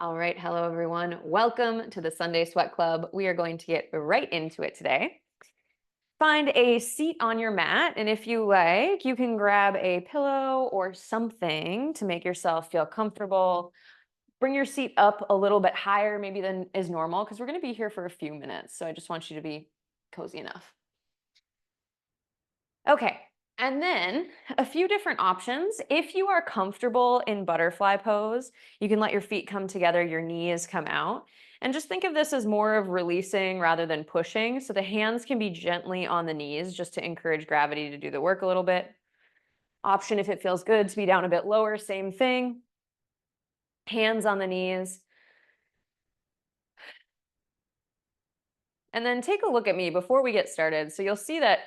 All right. Hello, everyone. Welcome to the Sunday Sweat Club. We are going to get right into it today. Find a seat on your mat, and if you like, you can grab a pillow or something to make yourself feel comfortable. Bring your seat up a little bit higher, maybe than is normal, because we're going to be here for a few minutes. So I just want you to be cozy enough. Okay. And then a few different options. If you are comfortable in butterfly pose, you can let your feet come together, your knees come out. And just think of this as more of releasing rather than pushing. So the hands can be gently on the knees just to encourage gravity to do the work a little bit. Option, if it feels good, to be down a bit lower, same thing. Hands on the knees. And then take a look at me before we get started. So you'll see that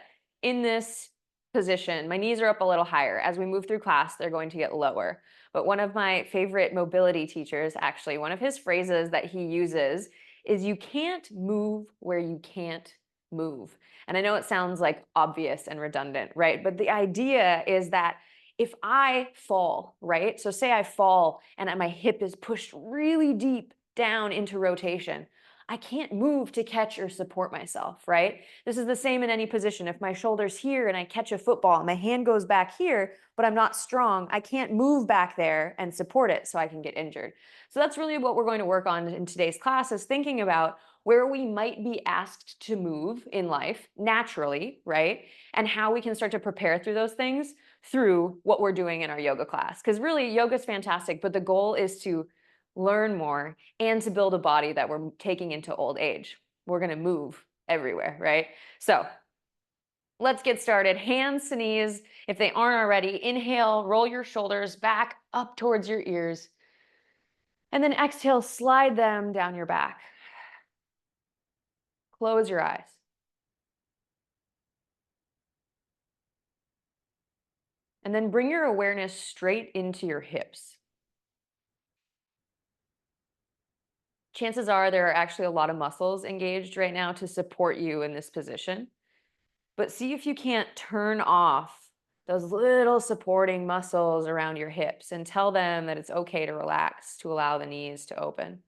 in this position, my knees are up a little higher. As we move through class, they're going to get lower. But one of my favorite mobility teachers, actually, one of his phrases that he uses is you can't move where you can't move. And I know it sounds like obvious and redundant, right? But the idea is that if I fall, right? So say I fall and my hip is pushed really deep down into rotation. I can't move to catch or support myself, right? This is the same in any position. If my shoulder's here and I catch a football and my hand goes back here, but I'm not strong, I can't move back there and support it so I can get injured. So that's really what we're going to work on in today's class is thinking about where we might be asked to move in life naturally, right? And how we can start to prepare through those things through what we're doing in our yoga class. Because really, yoga is fantastic, but the goal is to learn more and to build a body that we're taking into old age. We're going to move everywhere, right? So let's get started. Hands to knees. If they aren't already, inhale, roll your shoulders back up towards your ears. And then exhale, slide them down your back. Close your eyes. And then bring your awareness straight into your hips. Chances are there are actually a lot of muscles engaged right now to support you in this position. But see if you can't turn off those little supporting muscles around your hips and tell them that it's okay to relax, to allow the knees to open.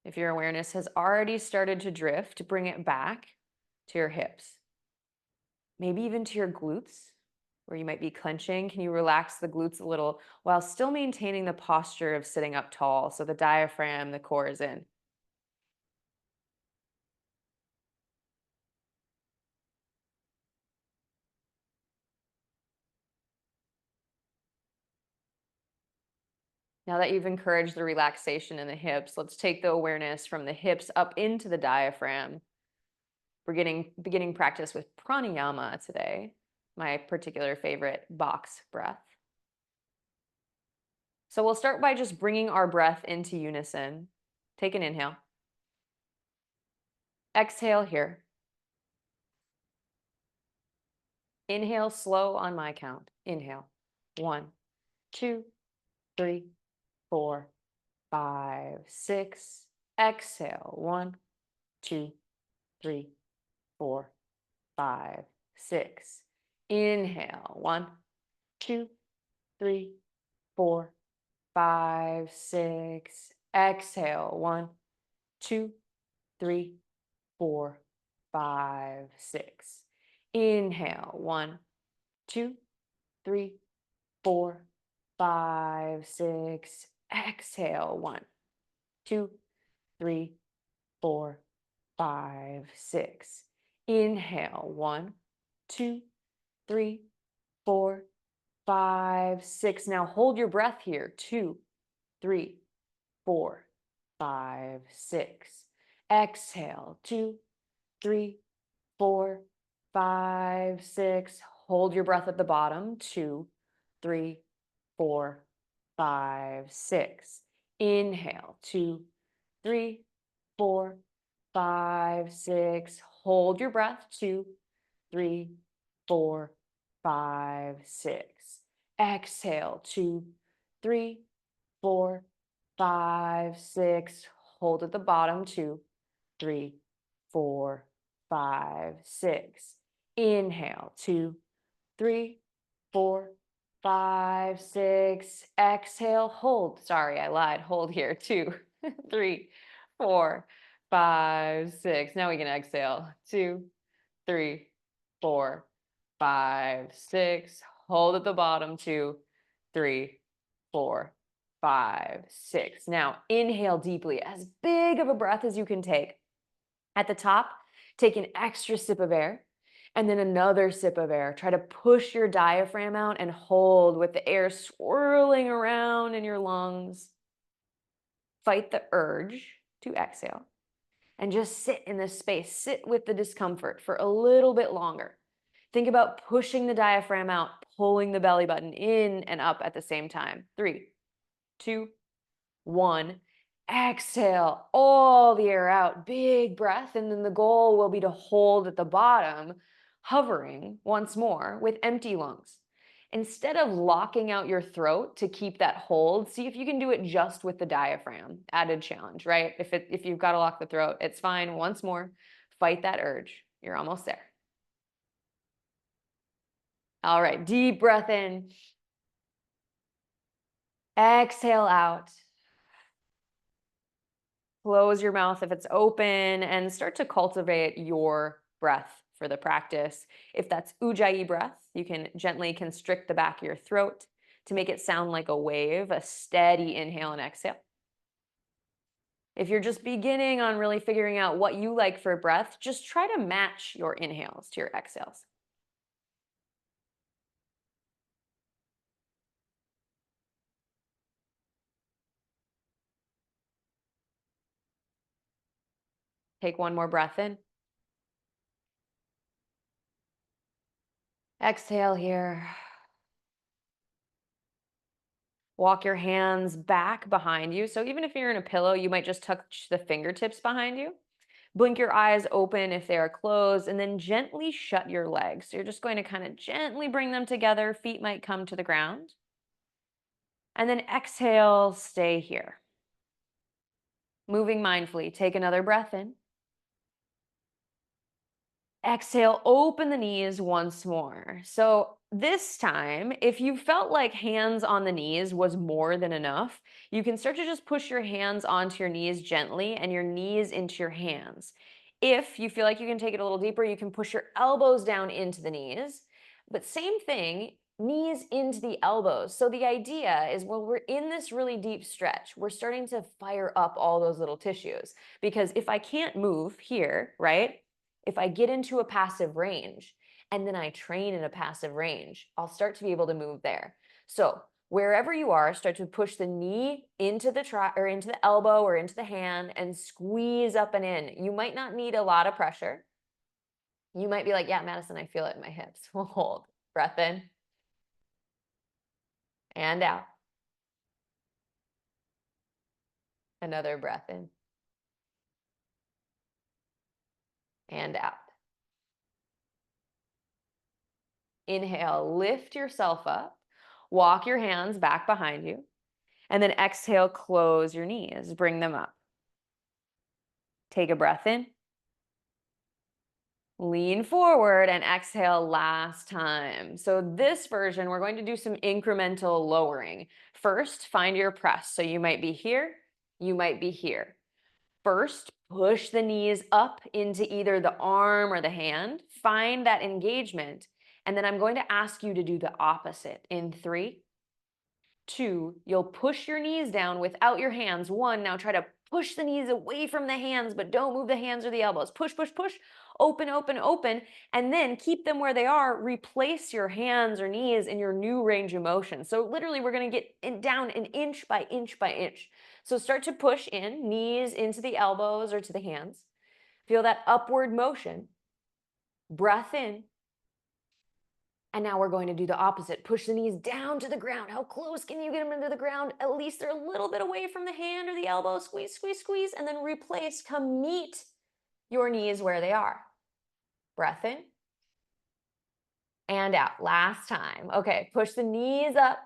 If your awareness has already started to drift, bring it back to your hips, maybe even to your glutes, where you might be clenching. Can you relax the glutes a little while still maintaining the posture of sitting up tall? So the diaphragm, the core is in. Now that you've encouraged the relaxation in the hips, let's take the awareness from the hips up into the diaphragm. We're beginning practice with pranayama today, my particular favorite box breath. So we'll start by just bringing our breath into unison. Take an inhale. Exhale here. Inhale slow on my count. Inhale. 1, 2, 3, 4, 5, 6. Exhale. 1, 2, 3, 4, 5, 6. Inhale. 1, 2, 3, 4, 5, 6. Exhale. 1, 2, 3, 4, 5, 6. Inhale. 1, 2, 3, 4, 5, 6. Exhale. 1, 2, 3, 4, 5, 6. Inhale. 1, 2, 3, 4, 5, 6. Now hold your breath here. 2, 3, 4, 5, 6. Exhale. 2, 3, 4, 5, 6. Hold your breath at the bottom. 2, 3, 4, 5, 6. Inhale. 2, 3, 4, 5, 6. Hold your breath. 2, 3, 4, 5, 6. Exhale. 2, 3, 4, 5, 6. hold at the bottom, 2, 3, 4, 5, 6. Inhale, 2, 3, 4, 5, 6. Exhale, hold. Sorry, I lied. Hold here, 2, 3, 4, 5, 6. Now we can exhale, 2, 3, 4, 5, 6. Hold at the bottom, 2, 3, 4, 5, 6. Now inhale deeply, as big of a breath as you can take. At the top, take an extra sip of air and then another sip of air. Try to push your diaphragm out and hold with the air swirling around in your lungs. Fight the urge to exhale and just sit in this space. Sit with the discomfort for a little bit longer. Think about pushing the diaphragm out, pulling the belly button in and up at the same time. 3, 2, 1. Exhale all the air out. Big breath. And then the goal will be to hold at the bottom, hovering once more with empty lungs. Instead of locking out your throat to keep that hold, see if you can do it just with the diaphragm. Added challenge, right? If you've got to lock the throat, it's fine. Once more, fight that urge. You're almost there. All right, deep breath in. Exhale out. Close your mouth if it's open and start to cultivate your breath for the practice. If that's Ujjayi breath, you can gently constrict the back of your throat to make it sound like a wave, a steady inhale and exhale. If you're just beginning on really figuring out what you like for breath, just try to match your inhales to your exhales. Take one more breath in. Exhale here. Walk your hands back behind you. So even if you're in a pillow, you might just touch the fingertips behind you. Blink your eyes open if they are closed, and then gently shut your legs. So you're just going to kind of gently bring them together. Feet might come to the ground. And then exhale, stay here. Moving mindfully, take another breath in. Exhale, open the knees once more. So this time, if you felt like hands on the knees was more than enough, you can start to just push your hands onto your knees gently and your knees into your hands. If you feel like you can take it a little deeper, you can push your elbows down into the knees. But same thing, knees into the elbows. So the idea is when we're in this really deep stretch, we're starting to fire up all those little tissues. Because if I can't move here, right? If I get into a passive range and then I train in a passive range, I'll start to be able to move there. So wherever you are, start to push the knee into the or into the elbow or into the hand and squeeze up and in. You might not need a lot of pressure. You might be like, yeah, Madison, I feel it in my hips. We'll hold. Breath in and out. Another breath in and out. Inhale, lift yourself up. Walk your hands back behind you. And then exhale, close your knees, bring them up. Take a breath in. Lean forward and exhale last time. So this version, we're going to do some incremental lowering. First, find your press. So you might be here, you might be here. First, push the knees up into either the arm or the hand. Find that engagement. And then I'm going to ask you to do the opposite in 3, 2, you'll push your knees down without your hands. 1, now try to push the knees away from the hands, but don't move the hands or the elbows. Push, push, push, open, open, open, and then keep them where they are. Replace your hands or knees in your new range of motion. So literally we're gonna get down an inch by inch by inch. So start to push in, knees into the elbows or to the hands. Feel that upward motion. Breath in. And now we're going to do the opposite. Push the knees down to the ground. How close can you get them into the ground? At least they're a little bit away from the hand or the elbow. Squeeze, squeeze, squeeze, and then replace. Come meet your knees where they are. Breath in and out. Last time. Okay, push the knees up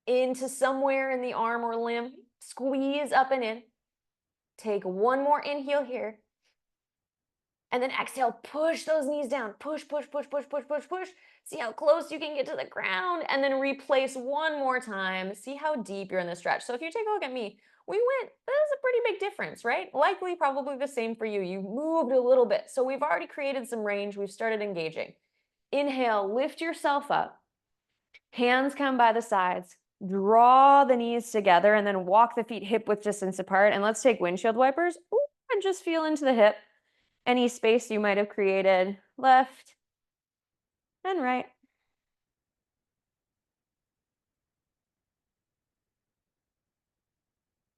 into somewhere in the arm or limb. Squeeze up and in. Take one more inhale here. And then exhale, push those knees down. Push, push, push, push, push, push, push. See how close you can get to the ground. And then replace one more time. See how deep you're in the stretch. So if you take a look at me, that was a pretty big difference, right? Likely probably the same for you. You moved a little bit. So we've already created some range. We've started engaging. Inhale, lift yourself up. Hands come by the sides. Draw the knees together and then walk the feet hip width distance apart. And let's take windshield wipers. Ooh, and just feel into the hip. Any space you might have created, left and right.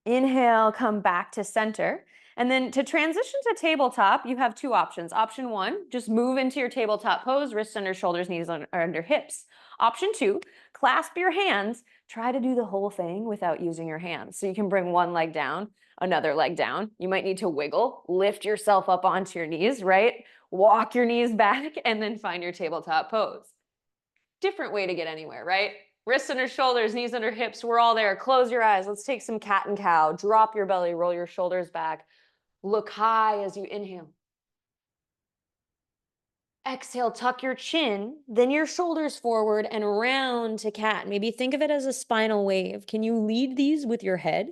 Inhale, come back to center. And then to transition to tabletop, you have two options. Option one, just move into your tabletop pose, wrists under shoulders, knees under hips. Option two, clasp your hands. Try to do the whole thing without using your hands. So you can bring one leg down, another leg down. You might need to wiggle, lift yourself up onto your knees, right? Walk your knees back and then find your tabletop pose. Different way to get anywhere, right? Wrists under shoulders, knees under hips, we're all there. Close your eyes. Let's take some cat and cow. Drop your belly, roll your shoulders back. Look high as you inhale. Exhale, tuck your chin, then your shoulders forward and round to cat. Maybe think of it as a spinal wave. Can you lead these with your head?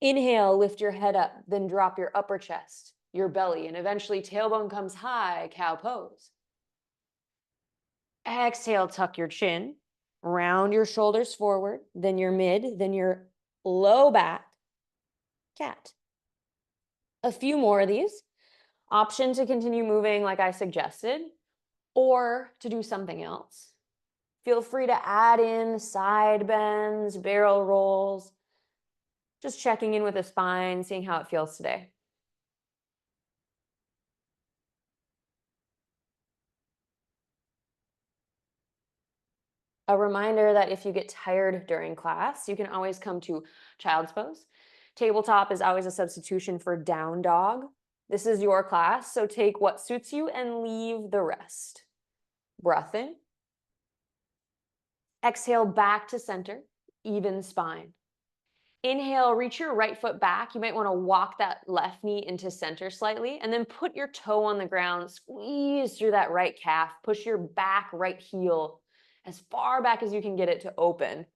Inhale, lift your head up, then drop your upper chest, your belly, and eventually tailbone comes high, cow pose. Exhale, tuck your chin, round your shoulders forward, then your mid, then your low back, cat. A few more of these. Option to continue moving like I suggested, or to do something else. Feel free to add in side bends, barrel rolls, just checking in with the spine, seeing how it feels today. A reminder that if you get tired during class, you can always come to child's pose. Tabletop is always a substitution for down dog. This is your class, so take what suits you and leave the rest. Breath in. Exhale back to center, even spine. Inhale, reach your right foot back. You might want to walk that left knee into center slightly, and then put your toe on the ground, squeeze through that right calf, push your back right heel as far back as you can get it to open.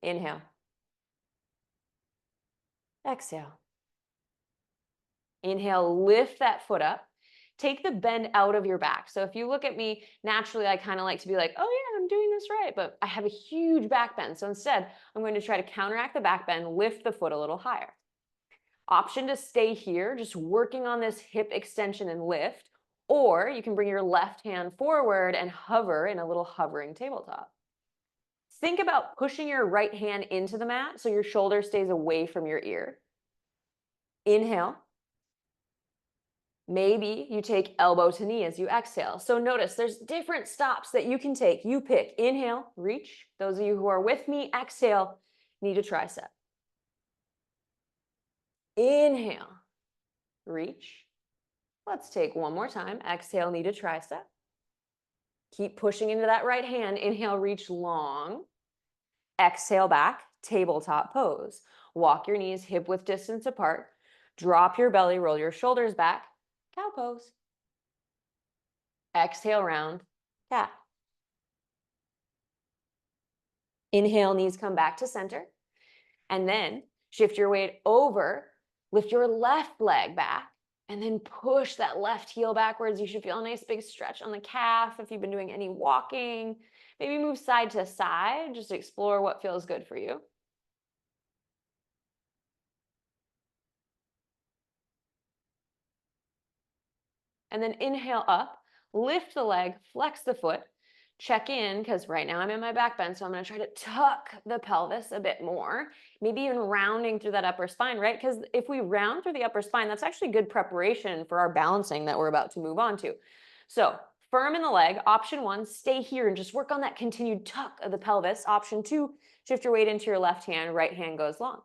Inhale. Exhale. Inhale, lift that foot up. Take the bend out of your back. So if you look at me, naturally, I kind of like to be like, oh yeah, I'm doing this right, but I have a huge back bend. So instead, I'm going to try to counteract the back bend, lift the foot a little higher. Option to stay here, just working on this hip extension and lift, or you can bring your left hand forward and hover in a little hovering tabletop. Think about pushing your right hand into the mat so your shoulder stays away from your ear. Inhale. Maybe you take elbow to knee as you exhale. So notice there's different stops that you can take. You pick. Inhale, reach. Those of you who are with me, exhale, knee to tricep. Inhale, reach. Let's take one more time. Exhale, knee to tricep. Keep pushing into that right hand. Inhale, reach long. Exhale back, tabletop pose. Walk your knees hip width distance apart. Drop your belly, roll your shoulders back. Cow pose. Exhale, round, cat. Inhale, knees come back to center. And then shift your weight over, lift your left leg back, and then push that left heel backwards. You should feel a nice big stretch on the calf if you've been doing any walking. Maybe move side to side, just explore what feels good for you. And then inhale up, lift the leg, flex the foot, check in, because right now I'm in my back bend, so I'm going to try to tuck the pelvis a bit more, maybe even rounding through that upper spine, right? Because if we round through the upper spine, that's actually good preparation for our balancing that we're about to move on to. So firm in the leg. Option one, stay here and just work on that continued tuck of the pelvis. Option two, shift your weight into your left hand, right hand goes long.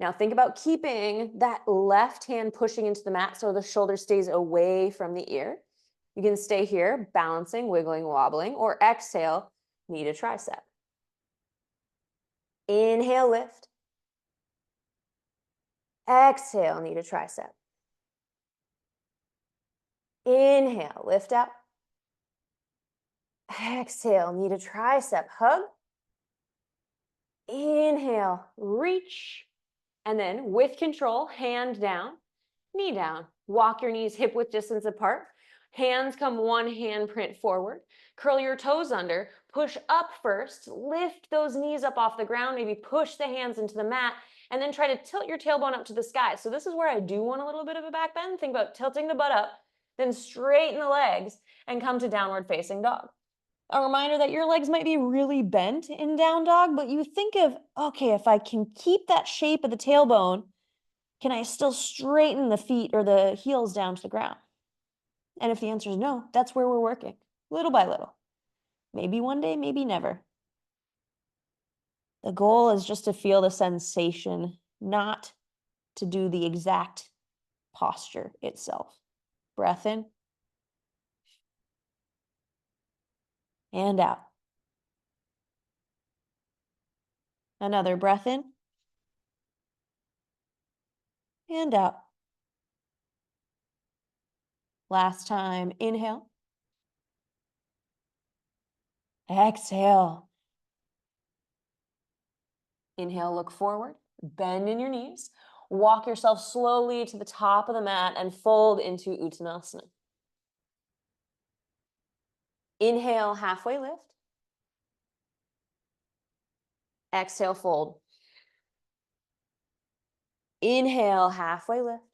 Now think about keeping that left hand pushing into the mat so the shoulder stays away from the ear. You can stay here, balancing, wiggling, wobbling, or exhale, knee to tricep. Inhale, lift. Exhale, knee to tricep. Inhale, lift up. Exhale, knee to tricep, hug. Inhale, reach. And then with control, hand down, knee down. Walk your knees hip width distance apart. Hands come one handprint forward. Curl your toes under. Push up first. Lift those knees up off the ground. Maybe push the hands into the mat. And then try to tilt your tailbone up to the sky. So this is where I do want a little bit of a back bend. Think about tilting the butt up, then straighten the legs and come to downward facing dog. A reminder that your legs might be really bent in down dog, but you think of, okay, if I can keep that shape of the tailbone, can I still straighten the feet or the heels down to the ground? And if the answer is no, that's where we're working, little by little. Maybe one day, maybe never. The goal is just to feel the sensation, not to do the exact posture itself. Breath in and out. Another breath in and out. Last time, inhale. Exhale. Inhale, look forward, bend in your knees. Walk yourself slowly to the top of the mat and fold into Uttanasana. Inhale, halfway lift. Exhale, fold. Inhale, halfway lift.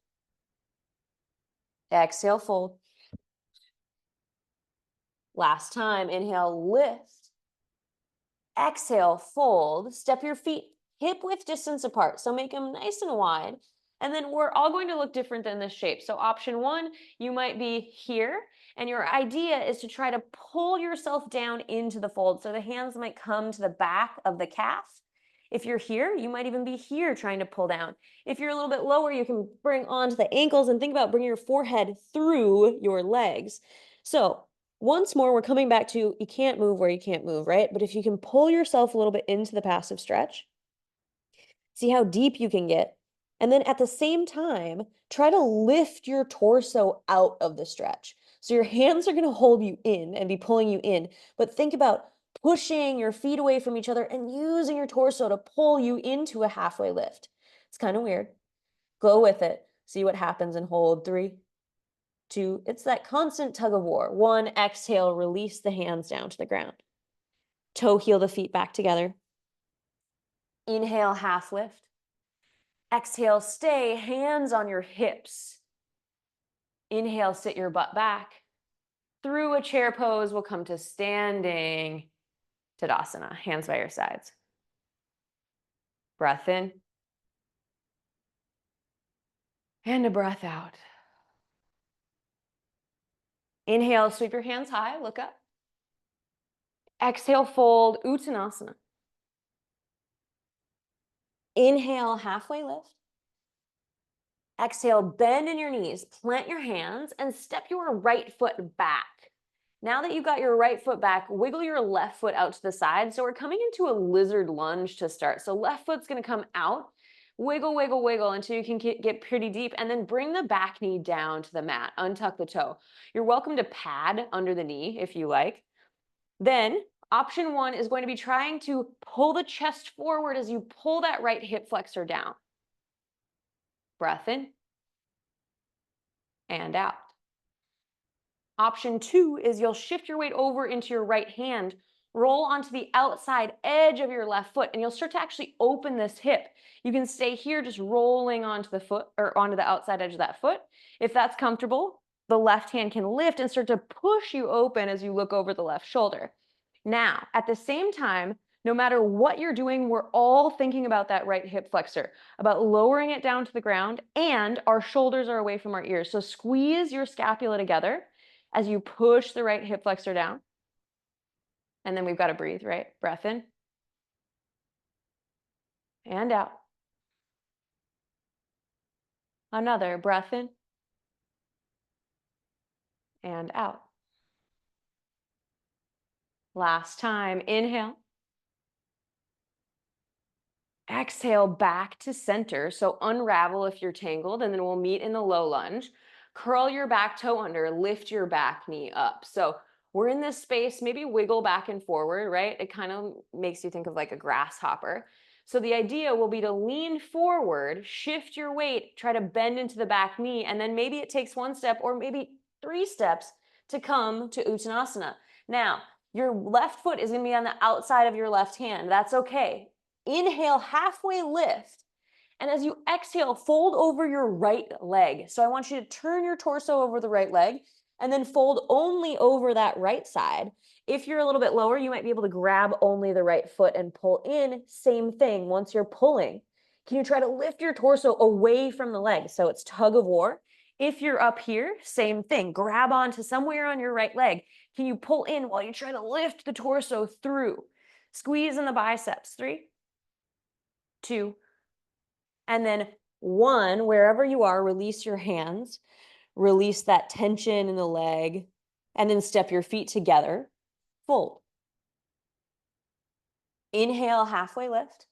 Exhale, fold. Last time, inhale, lift. Exhale, fold. Step your feet hip width distance apart. So make them nice and wide. And then we're all going to look different than this shape. So option one, you might be here. And your idea is to try to pull yourself down into the fold. So the hands might come to the back of the calf. If you're here, you might even be here trying to pull down. If you're a little bit lower, you can bring onto the ankles and think about bringing your forehead through your legs. So once more, we're coming back to you can't move where you can't move, right? But if you can pull yourself a little bit into the passive stretch, see how deep you can get. And then at the same time, try to lift your torso out of the stretch. So your hands are going to hold you in and be pulling you in. But think about pushing your feet away from each other and using your torso to pull you into a halfway lift. It's kind of weird. Go with it. See what happens and hold 3, 2. It's that constant tug of war. 1, exhale, release the hands down to the ground. Toe heel the feet back together. Inhale, half lift. Exhale, stay, hands on your hips. Inhale, sit your butt back. Through a chair pose, we'll come to standing Tadasana, hands by your sides. Breath in. And a breath out. Inhale, sweep your hands high, look up. Exhale, fold, Uttanasana. Inhale, halfway lift. Exhale, bend in your knees, plant your hands, and step your right foot back. Now that you've got your right foot back, wiggle your left foot out to the side. So we're coming into a lizard lunge to start. So left foot's gonna come out, wiggle, wiggle, wiggle until you can get pretty deep, and then bring the back knee down to the mat, untuck the toe. You're welcome to pad under the knee if you like. Then option one is going to be trying to pull the chest forward as you pull that right hip flexor down. Breath in and out. Option two is you'll shift your weight over into your right hand, roll onto the outside edge of your left foot, and you'll start to actually open this hip. You can stay here just rolling onto the foot or onto the outside edge of that foot. If that's comfortable, the left hand can lift and start to push you open as you look over the left shoulder. Now, at the same time, no matter what you're doing, we're all thinking about that right hip flexor, about lowering it down to the ground, and our shoulders are away from our ears. So squeeze your scapula together as you push the right hip flexor down. And then we've got to breathe, right? Breath in and out. Another breath in and out. Last time, inhale. Exhale back to center. So unravel if you're tangled, and then we'll meet in the low lunge. Curl your back toe under, lift your back knee up. So we're in this space, maybe wiggle back and forward, right? It kind of makes you think of like a grasshopper. So the idea will be to lean forward, shift your weight, try to bend into the back knee, and then maybe it takes one step or maybe 3 steps to come to Uttanasana. Now, your left foot is going to be on the outside of your left hand. That's okay. Inhale, halfway lift. And as you exhale, fold over your right leg. So I want you to turn your torso over the right leg and then fold only over that right side. If you're a little bit lower, you might be able to grab only the right foot and pull in. Same thing. Once you're pulling, can you try to lift your torso away from the leg? So it's tug of war. If you're up here, same thing. Grab onto somewhere on your right leg. Can you pull in while you try to lift the torso through? Squeeze in the biceps. 3, 2, and then 1, wherever you are, release your hands, release that tension in the leg, and then step your feet together, fold. Inhale, halfway lift.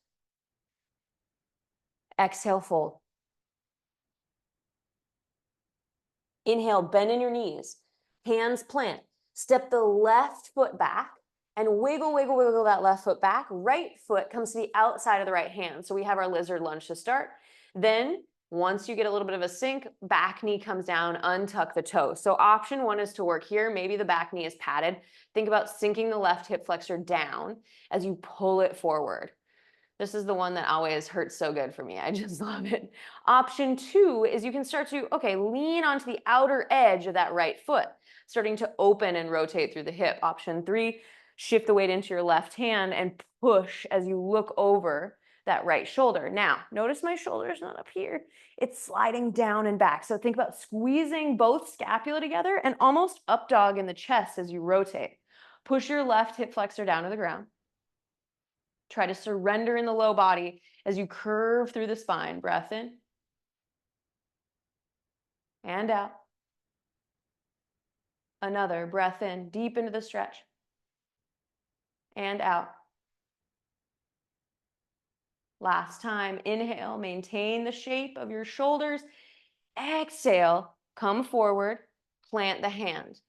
Exhale, fold. Inhale, bend in your knees, hands plant. Step the left foot back and wiggle, wiggle, wiggle that left foot back. Right foot comes to the outside of the right hand. So we have our lizard lunge to start. Then once you get a little bit of a sink, back knee comes down, untuck the toe. So option 1 is to work here. Maybe the back knee is padded. Think about sinking the left hip flexor down as you pull it forward. This is the one that always hurts so good for me. I just love it. Option 2 is you can start to, lean onto the outer edge of that right foot, starting to open and rotate through the hip. Option 3, shift the weight into your left hand and push as you look over that right shoulder. Now, notice my shoulder is not up here. It's sliding down and back. So think about squeezing both scapula together and almost up dog in the chest as you rotate. Push your left hip flexor down to the ground. Try to surrender in the low body as you curve through the spine. Breath in and out. Another breath in, deep into the stretch and out. Last time, inhale, maintain the shape of your shoulders. Exhale, come forward, plant the hand.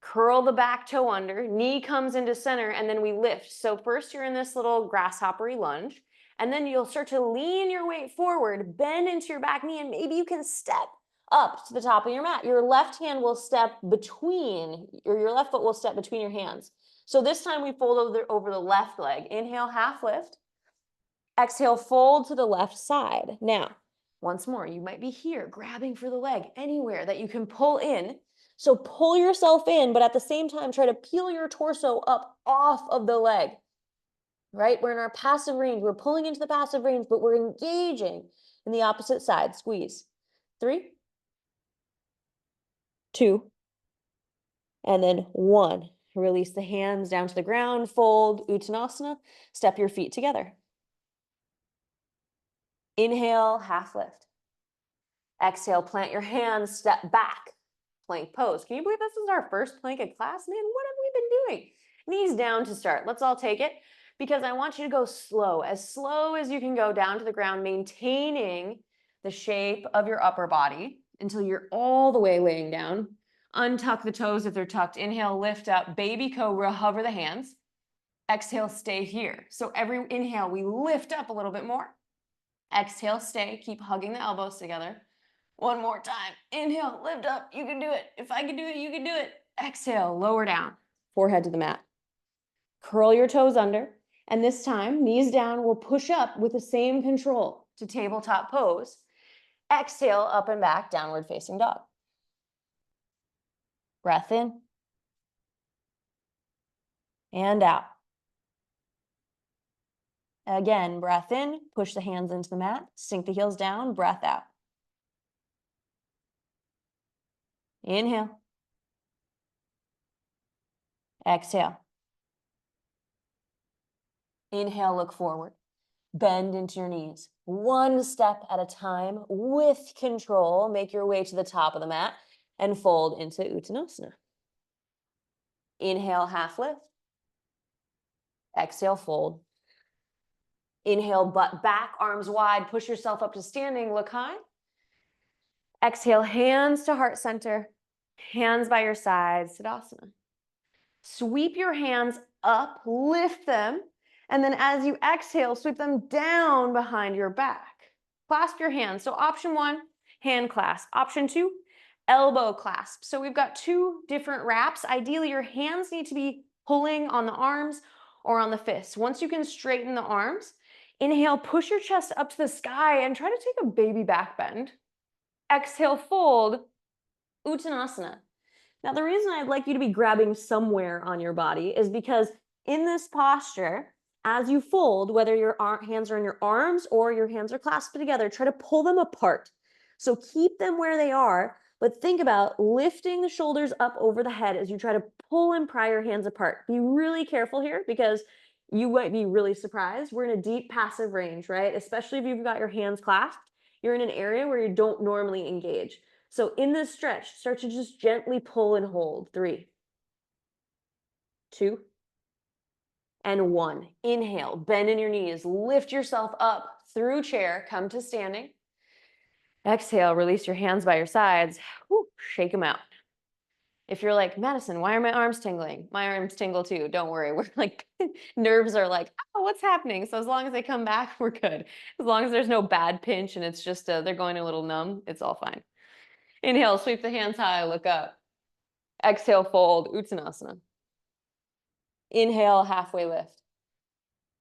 Curl the back toe under, knee comes into center, and then we lift. So first you're in this little grasshoppery lunge, and then you'll start to lean your weight forward, bend into your back knee, and maybe you can step up to the top of your mat. Your left hand will step between, or your left foot will step between your hands. So this time we fold over the left leg. Inhale, half lift. Exhale, fold to the left side. Now, once more, you might be here, grabbing for the leg, anywhere that you can pull in. So pull yourself in, but at the same time, try to peel your torso up off of the leg, right? We're in our passive range. We're pulling into the passive range, but we're engaging in the opposite side. Squeeze. 3, 2, and then 1. Release the hands down to the ground, fold, Uttanasana. Step your feet together. Inhale, half lift. Exhale, plant your hands, step back, plank pose. Can you believe this is our first plank in class? Man, what have we been doing? Knees down to start. Let's all take it because I want you to go slow as you can go down to the ground, maintaining the shape of your upper body until you're all the way laying down. Untuck the toes if they're tucked. Inhale, lift up, baby cobra, hover the hands. Exhale, stay here. So every inhale, we lift up a little bit more. Exhale, stay, keep hugging the elbows together. One more time. Inhale, lift up. You can do it. If I can do it, you can do it. Exhale, lower down. Forehead to the mat. Curl your toes under. And this time, knees down, we'll push up with the same control to tabletop pose. Exhale, up and back, downward facing dog. Breath in. And out. Again, breath in, push the hands into the mat, sink the heels down, breath out. Inhale. Exhale. Inhale, look forward. Bend into your knees. One step at a time with control. Make your way to the top of the mat and fold into Uttanasana. Inhale, half lift. Exhale, fold. Inhale, butt back, arms wide, push yourself up to standing, look high. Exhale, hands to heart center, hands by your sides, Tadasana. Sweep your hands up, lift them, and then as you exhale, sweep them down behind your back. Clasp your hands. So option one, hand clasp. Option two, elbow clasp. So we've got two different wraps. Ideally, your hands need to be pulling on the arms or on the fists. Once you can straighten the arms, inhale, push your chest up to the sky and try to take a baby back bend. Exhale, fold, Uttanasana. Now, the reason I'd like you to be grabbing somewhere on your body is because in this posture, as you fold, whether your hands are in your arms or your hands are clasped together, try to pull them apart. So keep them where they are, but think about lifting the shoulders up over the head as you try to pull and pry your hands apart. Be really careful here because you might be really surprised. We're in a deep passive range, right? Especially if you've got your hands clasped, you're in an area where you don't normally engage. So in this stretch, start to just gently pull and hold. 3, 2, and 1. Inhale, bend in your knees, lift yourself up through chair, come to standing. Exhale, release your hands by your sides. Whew, shake them out. If you're like, Madison, why are my arms tingling? My arms tingle too. Don't worry. We're like, nerves are like, oh, what's happening? So as long as they come back, we're good. As long as there's no bad pinch and it's just they're going a little numb, it's all fine. Inhale, sweep the hands high, look up. Exhale, fold, Uttanasana. Inhale, halfway lift.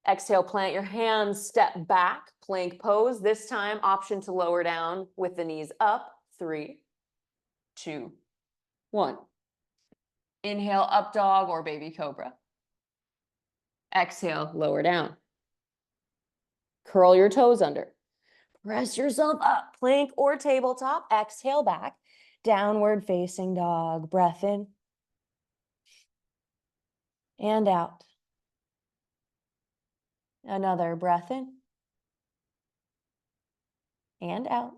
Exhale, plant your hands, step back, plank pose. This time, option to lower down with the knees up. 3, 2, 1. Inhale, up dog or baby cobra. Exhale, lower down. Curl your toes under. Press yourself up, plank or tabletop. Exhale back, downward facing dog. Breath in and out. Another breath in and out.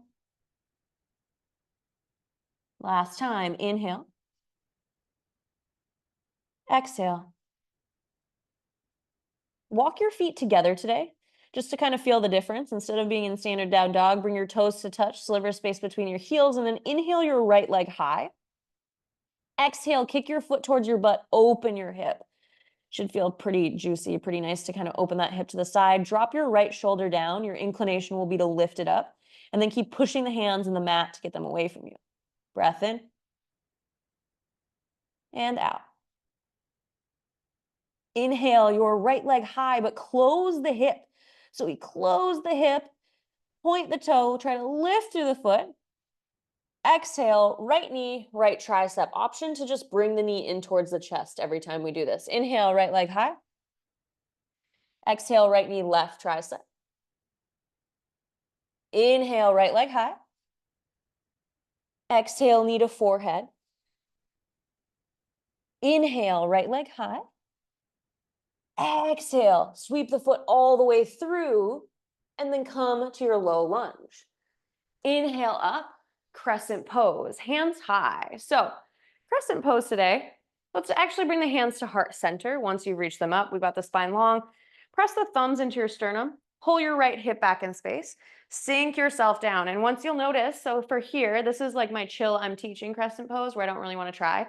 Last time, inhale. Exhale. Walk your feet together today, just to kind of feel the difference. Instead of being in standard down dog, bring your toes to touch, sliver space between your heels, and then inhale your right leg high. Exhale, kick your foot towards your butt, open your hip. Should feel pretty juicy, pretty nice to kind of open that hip to the side. Drop your right shoulder down. Your inclination will be to lift it up, and then keep pushing the hands in the mat to get them away from you. Breath in and out. Inhale your right leg high, but close the hip. So we close the hip, point the toe, try to lift through the foot. Exhale, right knee, right tricep. Option to just bring the knee in towards the chest every time we do this. Inhale, right leg high. Exhale, right knee, left tricep. Inhale, right leg high. Exhale, knee to forehead. Inhale, right leg high. Exhale, sweep the foot all the way through and then come to your low lunge. Inhale up, crescent pose, hands high. So crescent pose today, let's actually bring the hands to heart center. Once you've reached them up, we've got the spine long. Press the thumbs into your sternum, pull your right hip back in space, sink yourself down. And once you'll notice, so for here, this is like my chill, I'm teaching crescent pose where I don't really want to try.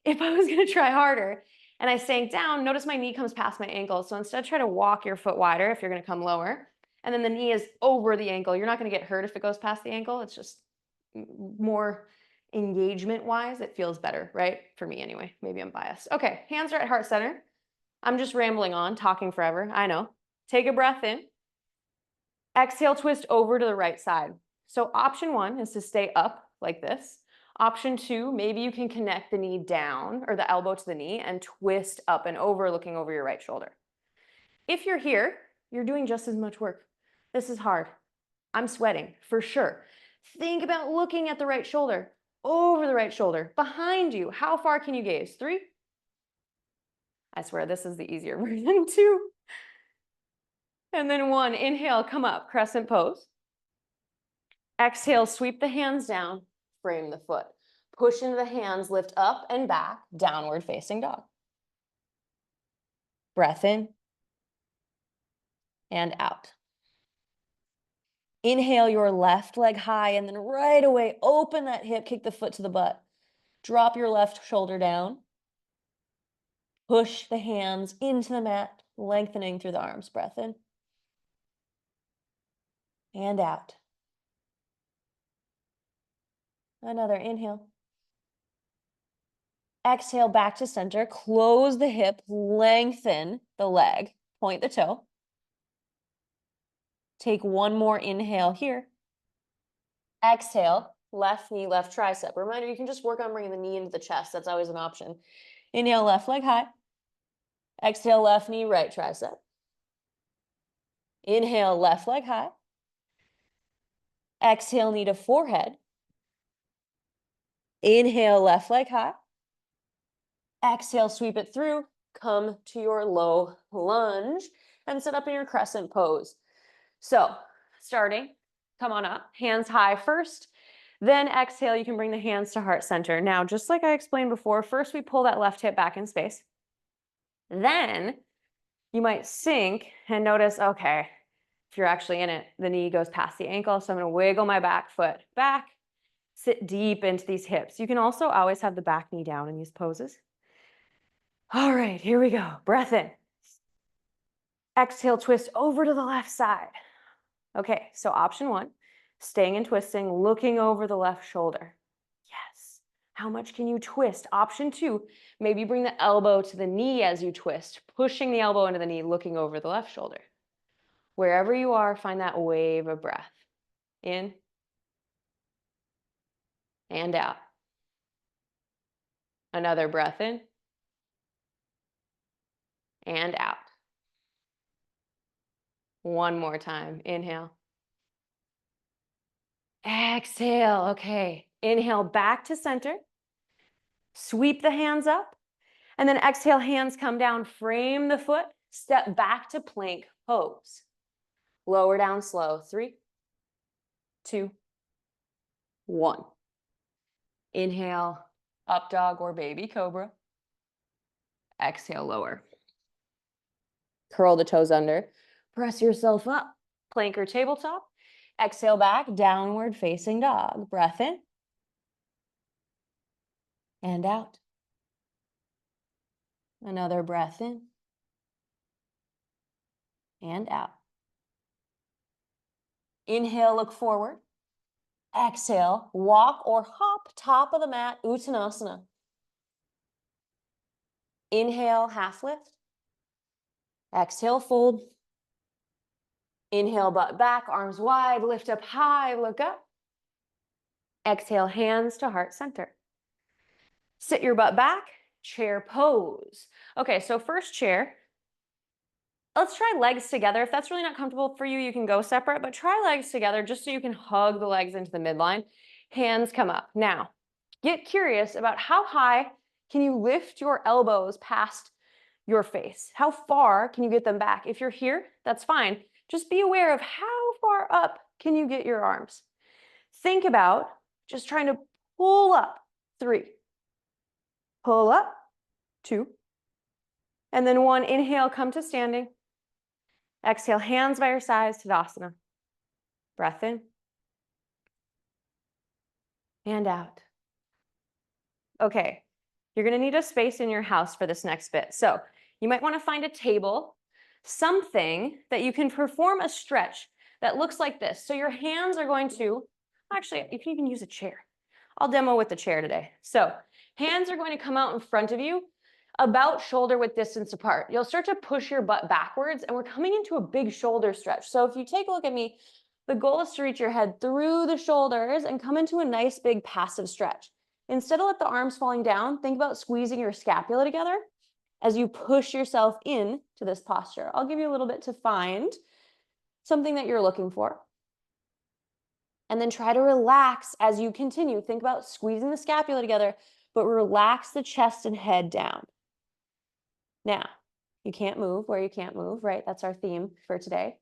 If I was going to try harder and I sank down, notice my knee comes past my ankle. So instead, try to walk your foot wider if you're going to come lower. And then the knee is over the ankle. You're not going to get hurt if it goes past the ankle. It's just more engagement-wise, it feels better, right? For me anyway. Maybe I'm biased. Okay, hands are at heart center. I'm just rambling on, talking forever. I know. Take a breath in. Exhale, twist over to the right side. So option 1 is to stay up like this. Option 2, maybe you can connect the knee down or the elbow to the knee and twist up and over, looking over your right shoulder. If you're here, you're doing just as much work. This is hard. I'm sweating for sure. Think about looking at the right shoulder, over the right shoulder, behind you. How far can you gaze? 3. I swear this is the easier version. 2. And then 1. Inhale, come up, crescent pose. Exhale, sweep the hands down, frame the foot. Push into the hands, lift up and back, downward facing dog. Breath in and out. Inhale your left leg high, and then right away, open that hip, kick the foot to the butt. Drop your left shoulder down. Push the hands into the mat, lengthening through the arms. Breath in. And out. Another inhale. Exhale back to center. Close the hip, lengthen the leg, point the toe. Take one more inhale here. Exhale, left knee, left tricep. Reminder, you can just work on bringing the knee into the chest. That's always an option. Inhale, left leg high. Exhale, left knee, right tricep. Inhale, left leg high. Exhale, knee to forehead. Inhale, left leg high. Exhale, sweep it through. Come to your low lunge and sit up in your crescent pose. So, starting, come on up, hands high first. Then exhale, you can bring the hands to heart center. Now, just like I explained before, first we pull that left hip back in space. Then you might sink and notice, okay, if you're actually in it, the knee goes past the ankle. So I'm going to wiggle my back foot back, sit deep into these hips. You can also always have the back knee down in these poses. All right, here we go. Breath in. Exhale, twist over to the left side. Okay, so option one, staying and twisting, looking over the left shoulder. Yes. How much can you twist? Option two, maybe bring the elbow to the knee as you twist, pushing the elbow into the knee, looking over the left shoulder. Wherever you are, find that wave of breath. In and out. Another breath in and out. One more time. Inhale. Exhale. Okay. Inhale back to center. Sweep the hands up. And then exhale, hands come down. Frame the foot. Step back to plank pose. Lower down slow. 3, 2, 1. Inhale, up dog or baby cobra. Exhale, lower. Curl the toes under. Press yourself up. Plank or tabletop. Exhale back, downward facing dog. Breath in. And out. Another breath in. And out. Inhale, look forward. Exhale, walk or hop, top of the mat, Uttanasana. Inhale, half lift. Exhale, fold. Inhale, butt back, arms wide, lift up high, look up. Exhale, hands to heart center. Sit your butt back, chair pose. Okay, so first chair. Let's try legs together. If that's really not comfortable for you, you can go separate, but try legs together just so you can hug the legs into the midline. Hands come up. Now, get curious about how high can you lift your elbows past your face? How far can you get them back? If you're here, that's fine. Just be aware of how far up can you get your arms. Think about just trying to pull up. 3. Pull up. 2. And then 1. Inhale, come to standing. Exhale, hands by your sides, Tadasana. Breath in. And out. Okay, you're gonna need a space in your house for this next bit. So you might wanna find a table, something that you can perform a stretch that looks like this. So your hands are going to, actually, you can even use a chair. I'll demo with the chair today. So hands are going to come out in front of you, about shoulder width distance apart. You'll start to push your butt backwards and we're coming into a big shoulder stretch. So if you take a look at me, the goal is to reach your head through the shoulders and come into a nice big passive stretch. Instead of let the arms falling down, think about squeezing your scapula together as you push yourself in to this posture. I'll give you a little bit to find something that you're looking for. And then try to relax as you continue. Think about squeezing the scapula together, but relax the chest and head down. Now, you can't move where you can't move, right? That's our theme for today.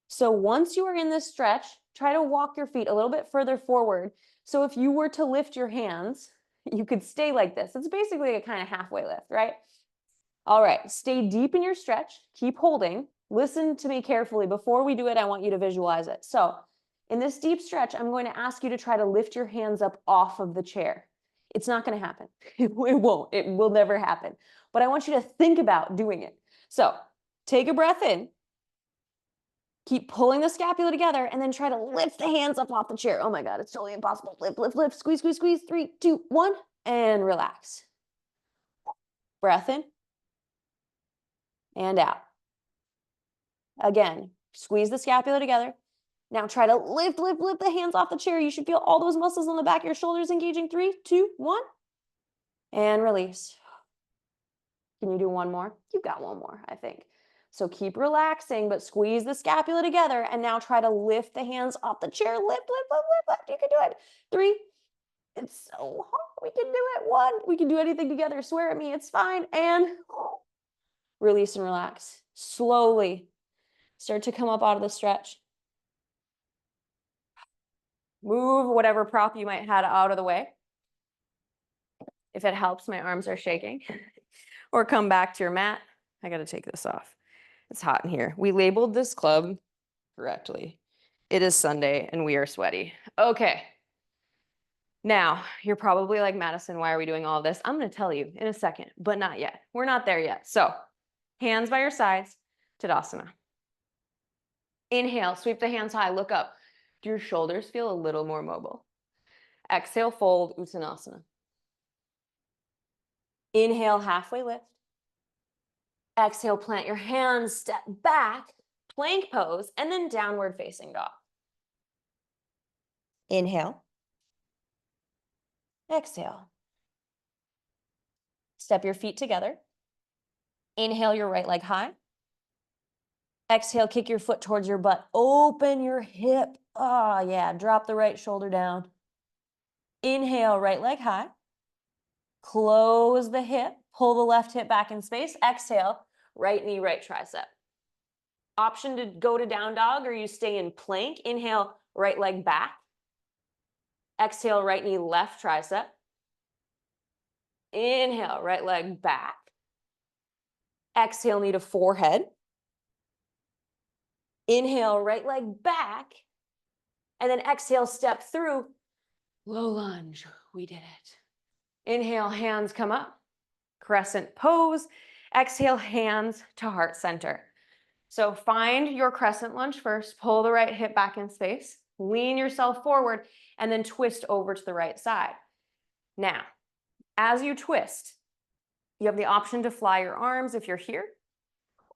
So once you are in this stretch, try to walk your feet a little bit further forward. So if you were to lift your hands, you could stay like this. It's basically a kind of halfway lift, right? All right, stay deep in your stretch. Keep holding. Listen to me carefully. Before we do it, I want you to visualize it. So In this deep stretch, I'm going to ask you to try to lift your hands up off of the chair. It's not going to happen. It won't. It will never happen. But I want you to think about doing it. So take a breath in. Keep pulling the scapula together and then try to lift the hands up off the chair. Oh my God, it's totally impossible. Lift, lift, lift, squeeze, squeeze, squeeze. 3, 2, 1, and relax. Breath in and out. Again, squeeze the scapula together. Now try to lift, lift, lift the hands off the chair. You should feel all those muscles on the back of your shoulders engaging. 3, 2, 1, and release. Can you do one more? You've got one more, I think. So keep relaxing, but squeeze the scapula together and now try to lift the hands off the chair. Lift, lift, lift, lift, lift. You can do it. 3. It's so hard. We can do it. 1. We can do anything together. Swear at me. It's fine. And release and relax. Slowly start to come up out of the stretch. Move whatever prop you might have out of the way. If it helps, my arms are shaking. Or come back to your mat. I got to take this off. It's hot in here. We labeled this club correctly. It is Sunday and we are sweaty. Okay. Now, you're probably like, Madison, why are we doing all of this? I'm going to tell you in a second, but not yet. We're not there yet. So, hands by your sides, Tadasana. Inhale, sweep the hands high, look up. Do your shoulders feel a little more mobile? Exhale, fold, Uttanasana. Inhale, halfway lift. Exhale, plant your hands, step back, plank pose, and then downward facing dog. Inhale. Exhale. Step your feet together. Inhale your right leg high. Exhale, kick your foot towards your butt. Open your hip. Oh, yeah. Drop the right shoulder down. Inhale, right leg high. Close the hip. Pull the left hip back in space. Exhale, right knee, right tricep. Option to go to down dog or you stay in plank. Inhale, right leg back. Exhale, right knee, left tricep. Inhale, right leg back. Exhale, knee to forehead. Inhale, right leg back. And then exhale, step through. Low lunge. We did it. Inhale, hands come up. Crescent pose. Exhale, hands to heart center. So find your crescent lunge first. Pull the right hip back in space. Lean yourself forward and then twist over to the right side. Now, as you twist, you have the option to fly your arms if you're here,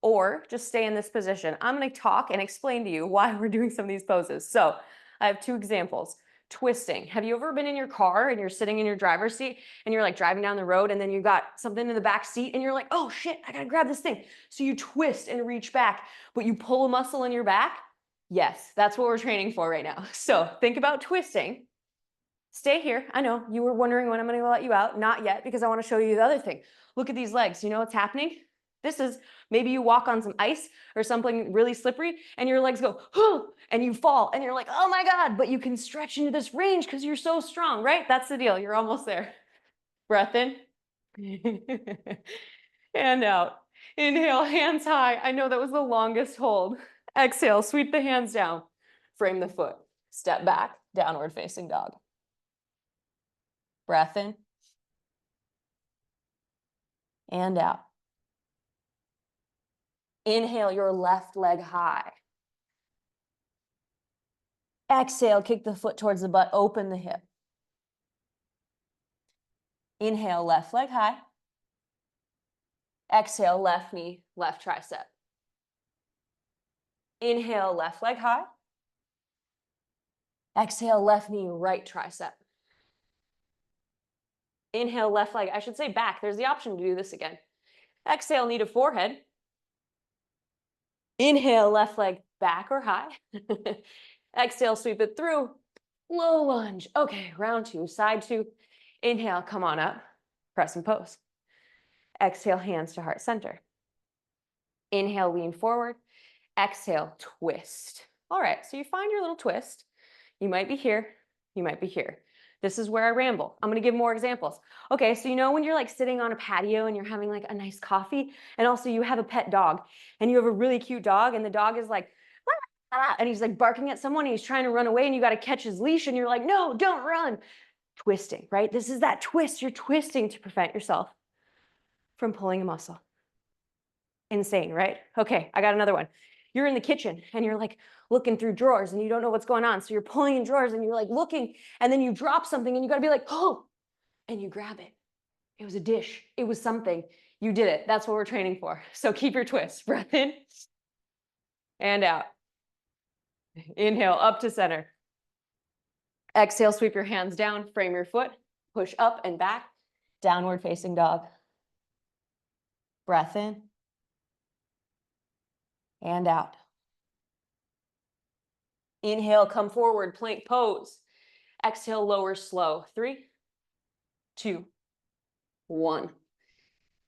or just stay in this position. I'm going to talk and explain to you why we're doing some of these poses. So I have 2 examples. Twisting. Have you ever been in your car and you're sitting in your driver's seat and you're like driving down the road and then you got something in the back seat and you're like, oh shit, I gotta grab this thing. So you twist and reach back, but you pull a muscle in your back? Yes, that's what we're training for right now. So think about twisting. Stay here. I know you were wondering when I'm going to let you out. Not yet, because I want to show you the other thing. Look at these legs. You know what's happening? This is maybe you walk on some ice or something really slippery and your legs go, huh, and you fall and you're like, oh my God, but you can stretch into this range because you're so strong, right? That's the deal. You're almost there. Breath in and out. Inhale, hands high. I know that was the longest hold. Exhale, sweep the hands down. Frame the foot. Step back, downward facing dog. Breath in and out. Inhale your left leg high. Exhale, kick the foot towards the butt, open the hip. Inhale, left leg high. Exhale, left knee, left tricep. Inhale, left leg high. Exhale, left knee, right tricep. Inhale, left leg, I should say back. There's the option to do this again. Exhale, knee to forehead. Inhale, left leg back or high. Exhale, sweep it through. Low lunge. Okay, round 2, side 2. Inhale, come on up. Press and pose. Exhale, hands to heart center. Inhale, lean forward. Exhale, twist. All right, so you find your little twist. You might be here. You might be here. This is where I ramble. I'm going to give more examples. Okay, so you know when you're like sitting on a patio and you're having like a nice coffee and also you have a pet dog and you have a really cute dog and the dog is like, ah, and he's like barking at someone, and he's trying to run away, and you got to catch his leash, and you're like, no, don't run. Twisting, right? This is that twist. You're twisting to prevent yourself from pulling a muscle. Insane, right? Okay, I got another one. You're in the kitchen and you're like looking through drawers and you don't know what's going on. So you're pulling in drawers and you're like looking, and then you drop something and you got to be like, oh, and you grab it. It was a dish. It was something. You did it. That's what we're training for. So keep your twist. Breath in and out. Inhale up to center. Exhale, sweep your hands down, frame your foot, push up and back, downward facing dog. Breath in and out. Inhale, come forward, plank pose. Exhale, lower slow. 3, 2, 1.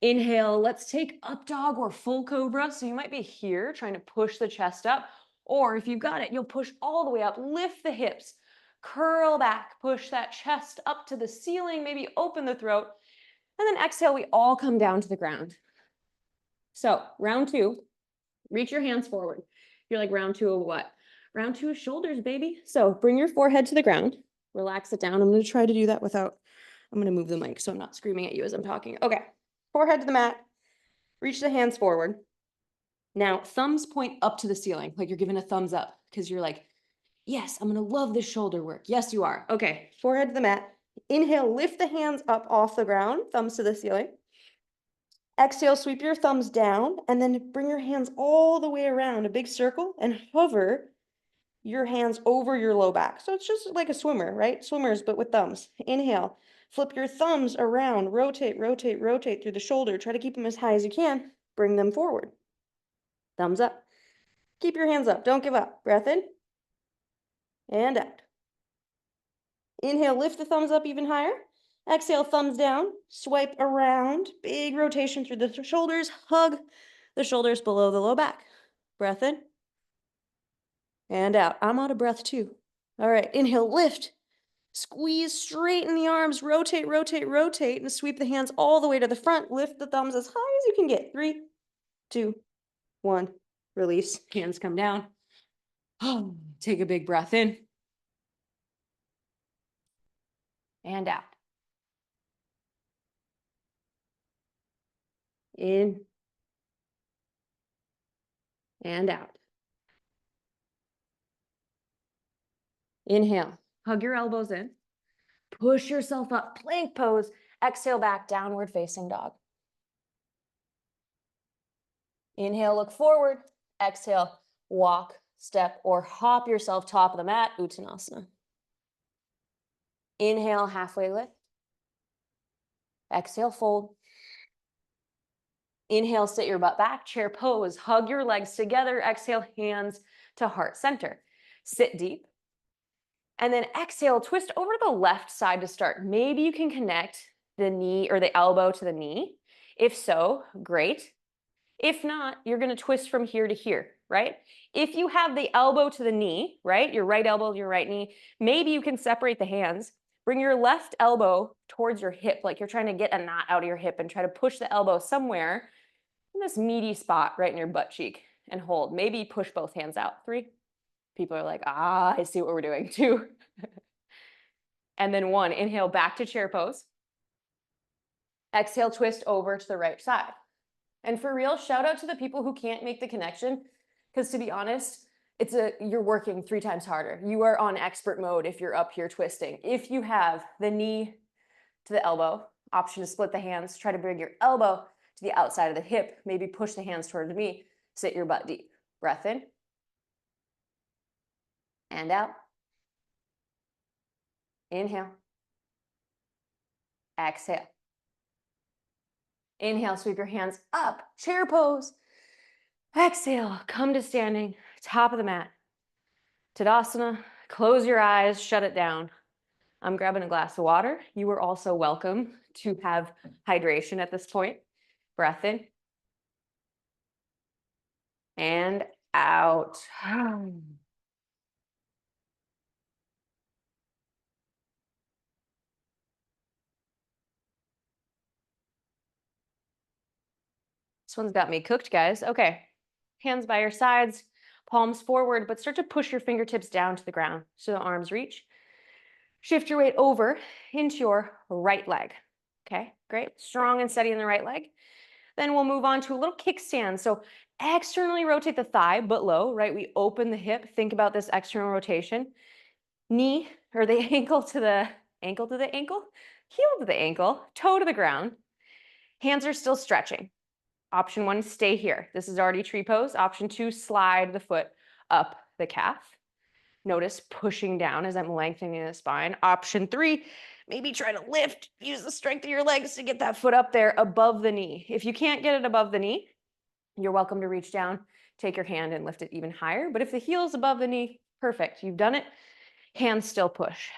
Inhale, let's take up dog or full cobra. So you might be here trying to push the chest up, or if you've got it, you'll push all the way up, lift the hips, curl back, push that chest up to the ceiling, maybe open the throat, and then exhale, we all come down to the ground. So round 2, reach your hands forward. You're like, round 2 of what? Round 2 is shoulders, baby. So bring your forehead to the ground, relax it down. I'm going to try to do that without, I'm going to move the mic so I'm not screaming at you as I'm talking. Okay, forehead to the mat, reach the hands forward. Now, thumbs point up to the ceiling, like you're giving a thumbs up because you're like, yes, I'm going to love this shoulder work. Yes, you are. Okay, forehead to the mat. Inhale, lift the hands up off the ground, thumbs to the ceiling. Exhale, sweep your thumbs down and then bring your hands all the way around a big circle and hover your hands over your low back. So it's just like a swimmer, right? Swimmers, but with thumbs. Inhale, flip your thumbs around, rotate, rotate, rotate through the shoulder. Try to keep them as high as you can. Bring them forward. Thumbs up. Keep your hands up. Don't give up. Breath in and out. Inhale, lift the thumbs up even higher. Exhale, thumbs down, swipe around, big rotation through the shoulders, hug the shoulders below the low back. Breath in and out. I'm out of breath too. All right, inhale, lift, squeeze, straighten the arms, rotate, rotate, rotate, and sweep the hands all the way to the front. Lift the thumbs as high as you can get. 3, 2, 1, release, hands come down. Take a big breath in and out. In and out. Inhale, hug your elbows in, push yourself up, plank pose, exhale back, downward facing dog. Inhale, look forward, exhale, walk, step, or hop yourself top of the mat, Uttanasana. Inhale, halfway lift. Exhale, fold. Inhale, sit your butt back, chair pose, hug your legs together, exhale, hands to heart center. Sit deep. And then exhale, twist over to the left side to start. Maybe you can connect the knee or the elbow to the knee. If so, great. If not, you're going to twist from here to here, right? If you have the elbow to the knee, right? Your right elbow, your right knee, maybe you can separate the hands. Bring your left elbow towards your hip, like you're trying to get a knot out of your hip, and try to push the elbow somewhere in this meaty spot right in your butt cheek and hold. Maybe push both hands out. 3. People are like, I see what we're doing. 2. And then 1, inhale back to chair pose. Exhale, twist over to the right side. And for real, shout out to the people who can't make the connection, because to be honest, you're working 3 times harder. You are on expert mode if you're up here twisting. If you have the knee to the elbow, option to split the hands, try to bring your elbow to the outside of the hip, maybe push the hands towards me, sit your butt deep. Breath in and out. Inhale. Exhale. Inhale, sweep your hands up, chair pose. Exhale, come to standing, top of the mat. Tadasana, close your eyes, shut it down. I'm grabbing a glass of water. You are also welcome to have hydration at this point. Breath in and out. This one's got me cooked, guys. Okay, hands by your sides. palms forward, but start to push your fingertips down to the ground so the arms reach. Shift your weight over into your right leg. Okay, great. Strong and steady in the right leg. Then we'll move on to a little kickstand. So externally rotate the thigh, but low, right? We open the hip. Think about this external rotation. Knee or the ankle to the ankle to the ankle, heel to the ankle, toe to the ground. Hands are still stretching. Option 1, stay here. This is already tree pose. Option 2, slide the foot up the calf. Notice pushing down as I'm lengthening the spine. Option 3, maybe try to lift. Use the strength of your legs to get that foot up there above the knee. If you can't get it above the knee, you're welcome to reach down, take your hand and lift it even higher. But if the heel is above the knee, perfect. You've done it. Hands still push.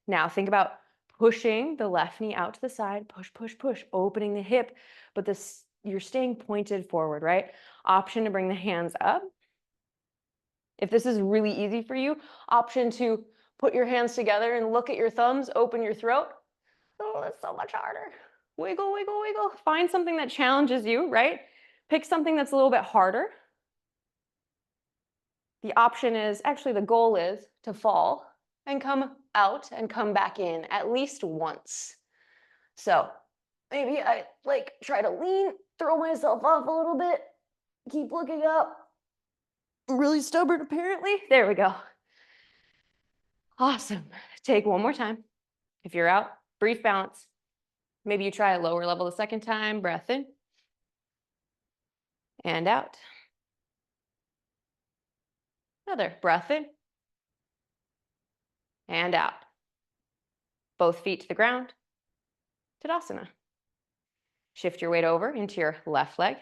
Now think about pushing the left knee out to the side. Push, push, push. Opening the hip. But you're staying pointed forward, right? Option to bring the hands up. If this is really easy for you, option to put your hands together and look at your thumbs, open your throat. Oh, that's so much harder. Wiggle, wiggle, wiggle. Find something that challenges you, right? Pick something that's a little bit harder. The option is, actually the goal is to fall and come out and come back in at least once. So maybe I try to lean, throw myself off a little bit, keep looking up. I'm really stubborn apparently. There we go. Awesome. Take one more time. If you're out, brief bounce. Maybe you try a lower level the second time. Breath in and out. Another breath in and out. Both feet to the ground. Tadasana. Shift your weight over into your left leg.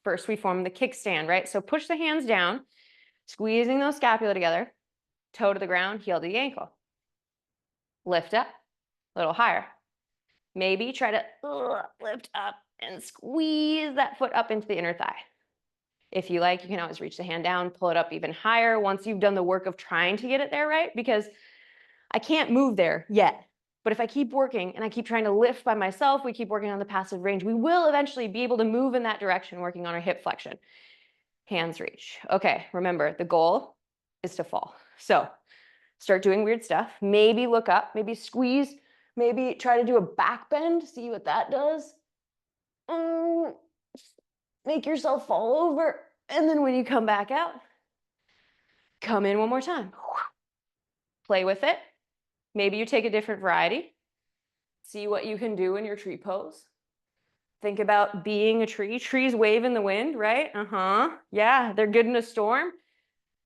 First, we form the kickstand, right? So push the hands down, squeezing those scapula together, toe to the ground, heel to the ankle. Lift up, a little higher. Maybe try to lift up and squeeze that foot up into the inner thigh. If you like, you can always reach the hand down, pull it up even higher once you've done the work of trying to get it there, right? Because I can't move there yet. But if I keep working and I keep trying to lift by myself, we keep working on the passive range, we will eventually be able to move in that direction, working on our hip flexion. Hands reach. Okay, remember, the goal is to fall. So start doing weird stuff. Maybe look up, maybe squeeze, maybe try to do a back bend, see what that does. Make yourself fall over. And then when you come back out, come in one more time. Play with it. Maybe you take a different variety. See what you can do in your tree pose. Think about being a tree. Trees wave in the wind, right? Yeah, they're good in a storm.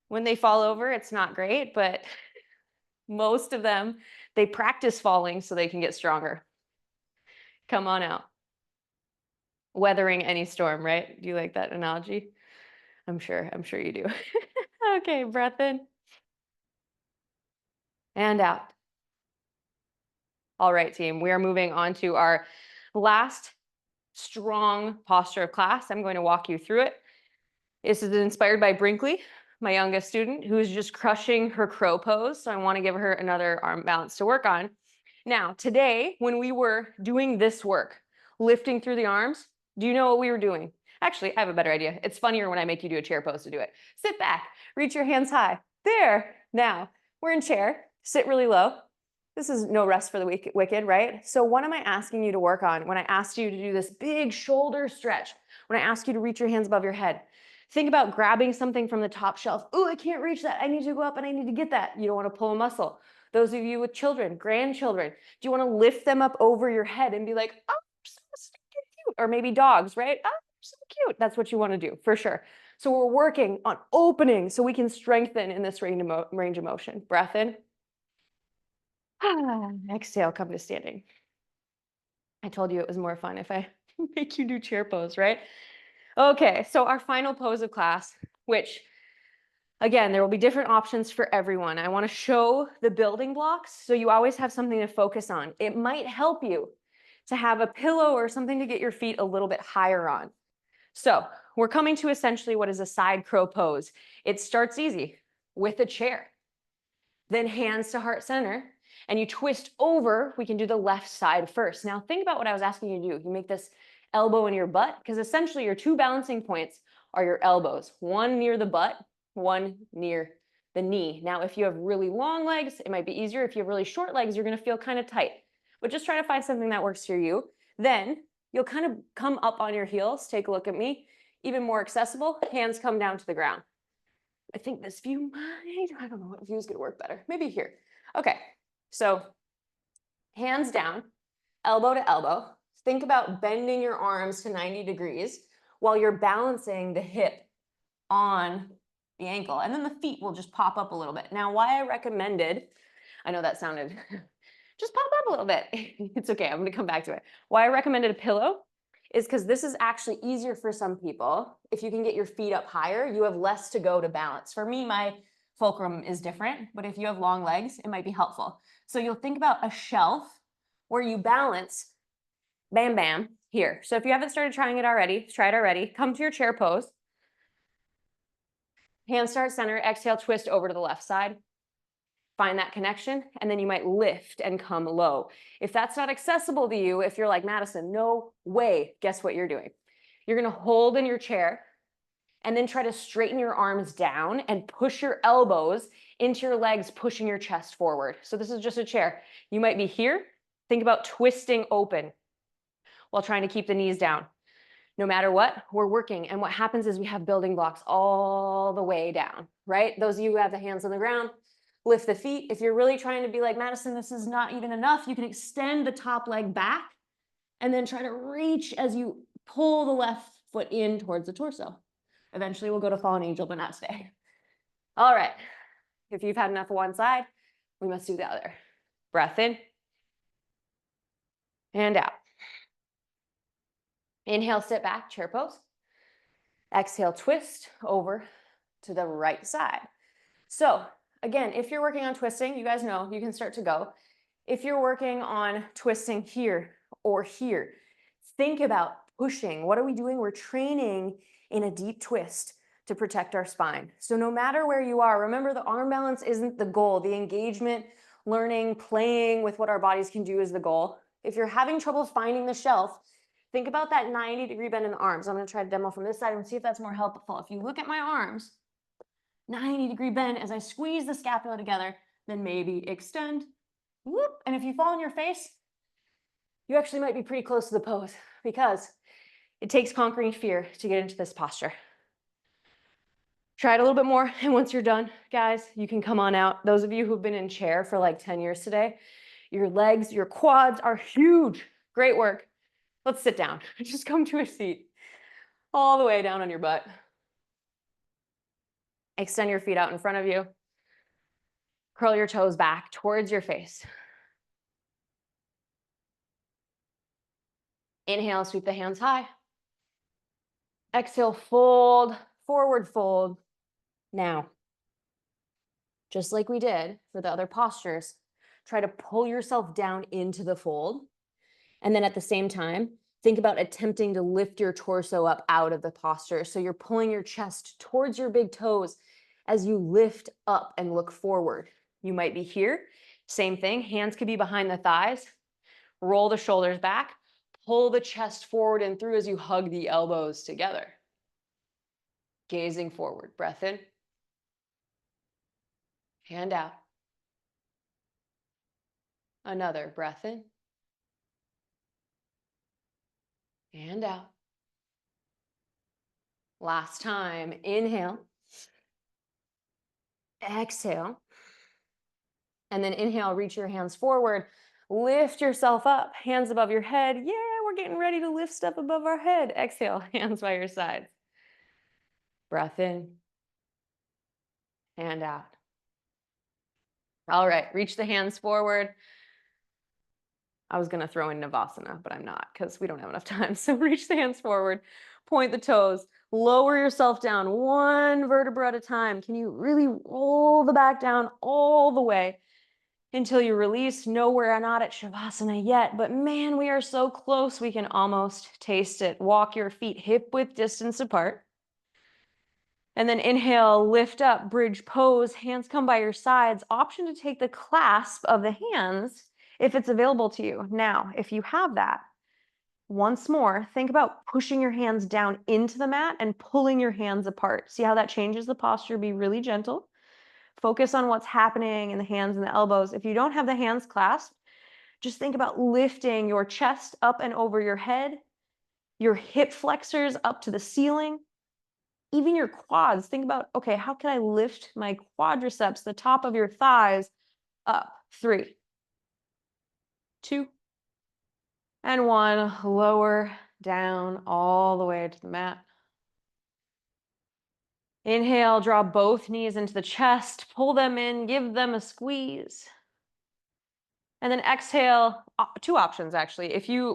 When they fall over, it's not great, but most of them, they practice falling so they can get stronger. Come on out. Weathering any storm, right? Do you like that analogy? I'm sure you do. Okay, breath in and out. All right, team, we are moving on to our last strong posture of class. I'm going to walk you through it. This is inspired by Brinkley, my youngest student, who's just crushing her crow pose. So I want to give her another arm balance to work on. Now, today, when we were doing this work, lifting through the arms, do you know what we were doing? Actually, I have a better idea. It's funnier when I make you do a chair pose to do it. Sit back, reach your hands high. There. Now, we're in chair. Sit really low. This is no rest for the wicked, right? So what am I asking you to work on when I asked you to do this big shoulder stretch, when I ask you to reach your hands above your head? Think about grabbing something from the top shelf. Oh, I can't reach that. I need to go up and I need to get that. You don't want to pull a muscle. Those of you with children, grandchildren, do you want to lift them up over your head and be like, oh, so cute? Or maybe dogs, right? Oh, so cute. That's what you want to do for sure. So we're working on opening so we can strengthen in this range of motion. Breath in. Exhale, come to standing. I told you it was more fun if I make you do chair pose, right? Okay, so our final pose of class, which again, there will be different options for everyone. I want to show the building blocks so you always have something to focus on. It might help you to have a pillow or something to get your feet a little bit higher on. So we're coming to essentially what is a side crow pose. It starts easy with a chair, then hands to heart center, and you twist over. We can do the left side first. Now think about what I was asking you to do. You make this elbow in your butt, because essentially your two balancing points are your elbows, one near the butt one near the knee. Now, if you have really long legs, it might be easier. If you have really short legs, you're going to feel kind of tight. But just try to find something that works for you. Then you'll kind of come up on your heels. Take a look at me. Even more accessible, hands come down to the ground. I think this view might, I don't know what view is going to work better. Maybe here. Okay, so hands down, elbow to elbow. Think about bending your arms to 90 degrees while you're balancing the hip on the ankle. And then the feet will just pop up a little bit. Now, why I recommended, I know that sounded, just pop up a little bit. It's okay, I'm gonna come back to it. Why I recommended a pillow is because this is actually easier for some people. If you can get your feet up higher, you have less to go to balance. For me, my fulcrum is different, but if you have long legs, it might be helpful. So you'll think about a shelf where you balance, bam, bam, here. So if you haven't started trying it already, try it already. Come to your chair pose. Hands start center, exhale, twist over to the left side. Find that connection, and then you might lift and come low. If that's not accessible to you, if you're like, Madison, no way, guess what you're doing? You're gonna hold in your chair and then try to straighten your arms down and push your elbows into your legs, pushing your chest forward. So this is just a chair. You might be here. Think about twisting open while trying to keep the knees down. No matter what, we're working. And what happens is we have building blocks all the way down, right? Those of you who have the hands on the ground, lift the feet. If you're really trying to be like, Madison, this is not even enough, you can extend the top leg back and then try to reach as you pull the left foot in towards the torso. Eventually we'll go to fallen angel, but not today. All right. If you've had enough of one side, we must do the other. Breath in and out. Inhale, sit back, chair pose. Exhale, twist over to the right side. So again, if you're working on twisting, you guys know you can start to go. If you're working on twisting here or here, think about pushing. What are we doing? We're training in a deep twist to protect our spine. So no matter where you are, remember the arm balance isn't the goal. The engagement, learning, playing with what our bodies can do is the goal. If you're having trouble finding the shelf, think about that 90-degree bend in the arms. I'm going to try to demo from this side and see if that's more helpful. If you look at my arms, 90-degree bend as I squeeze the scapula together, then maybe extend, whoop. And if you fall on your face, you actually might be pretty close to the pose because it takes conquering fear to get into this posture. Try it a little bit more, and once you're done, guys, you can come on out. Those of you who've been in chair for like 10 years today, your legs, your quads are huge. Great work. Let's sit down. Just come to a seat all the way down on your butt. Extend your feet out in front of you. Curl your toes back towards your face. Inhale, sweep the hands high. Exhale, fold, forward fold. Now, just like we did for the other postures, try to pull yourself down into the fold. And then at the same time, think about attempting to lift your torso up out of the posture. So you're pulling your chest towards your big toes as you lift up and look forward. You might be here. Same thing. Hands could be behind the thighs. Roll the shoulders back. Pull the chest forward and through as you hug the elbows together. Gazing forward. Breath in. Hand out. Another breath in. And out. Last time. Inhale. Exhale. And then inhale, reach your hands forward. Lift yourself up, hands above your head. Yeah, we're getting ready to lift stuff above our head. Exhale, hands by your sides. Breath in and out. All right, reach the hands forward. I was going to throw in Navasana, but I'm not because we don't have enough time. So reach the hands forward, point the toes, lower yourself down one vertebra at a time. Can you really roll the back down all the way until you release? No, we're not at Shavasana yet, but man, we are so close. We can almost taste it. Walk your feet hip width distance apart. And then inhale, lift up, bridge pose, hands come by your sides. Option to take the clasp of the hands if it's available to you. Now, if you have that, Once more, think about pushing your hands down into the mat and pulling your hands apart. See how that changes the posture? Be really gentle. Focus on what's happening in the hands and the elbows. If you don't have the hands clasped, just think about lifting your chest up and over your head, your hip flexors up to the ceiling, even your quads. Think about, okay, how can I lift my quadriceps, the top of your thighs, up? 3, 2, and 1. Lower down all the way to the mat. Inhale, draw both knees into the chest, pull them in, give them a squeeze. And then exhale, 2 options actually.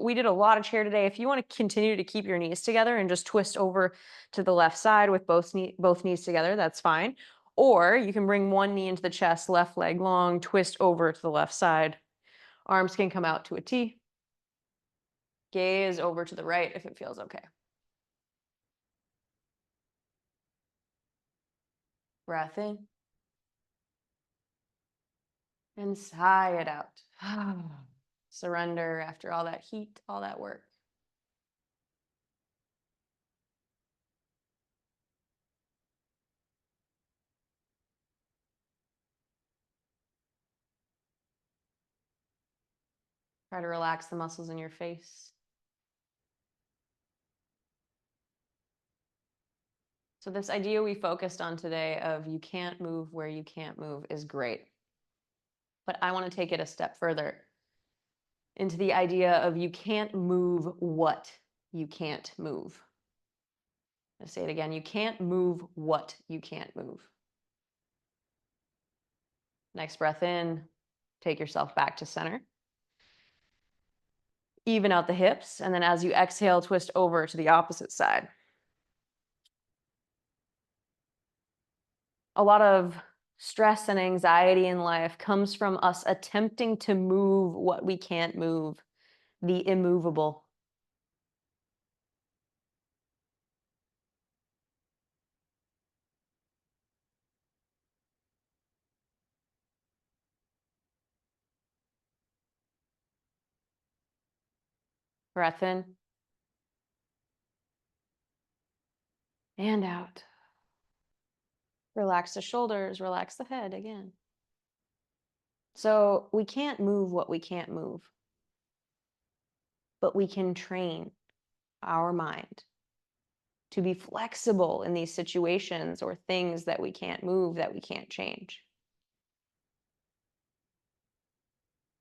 We did a lot of chair today. If you want to continue to keep your knees together and just twist over to the left side with both knees together, that's fine. Or you can bring one knee into the chest, left leg long, twist over to the left side. Arms can come out to a T. Gaze over to the right if it feels okay. Breath in. And sigh it out. Surrender after all that heat, all that work. Try to relax the muscles in your face. So this idea we focused on today of you can't move where you can't move is great. But I want to take it a step further into the idea of you can't move what you can't move. I'll say it again. You can't move what you can't move. Next breath in, take yourself back to center. Even out the hips, and then as you exhale, twist over to the opposite side. A lot of stress and anxiety in life comes from us attempting to move what we can't move, the immovable. Breath in and out. Relax the shoulders, relax the head again. So we can't move what we can't move, but we can train our mind to be flexible in these situations or things that we can't move, that we can't change.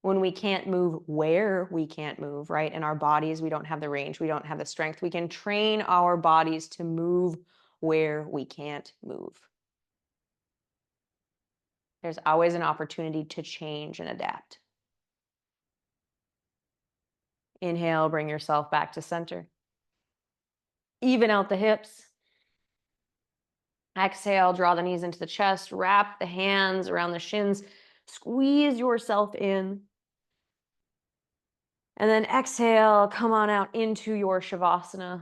When we can't move where we can't move, right? In our bodies, we don't have the range, we don't have the strength. We can train our bodies to move where we can't move. There's always an opportunity to change and adapt. Inhale, bring yourself back to center. Even out the hips. Exhale, draw the knees into the chest, wrap the hands around the shins, squeeze yourself in. And then exhale, come on out into your Shavasana.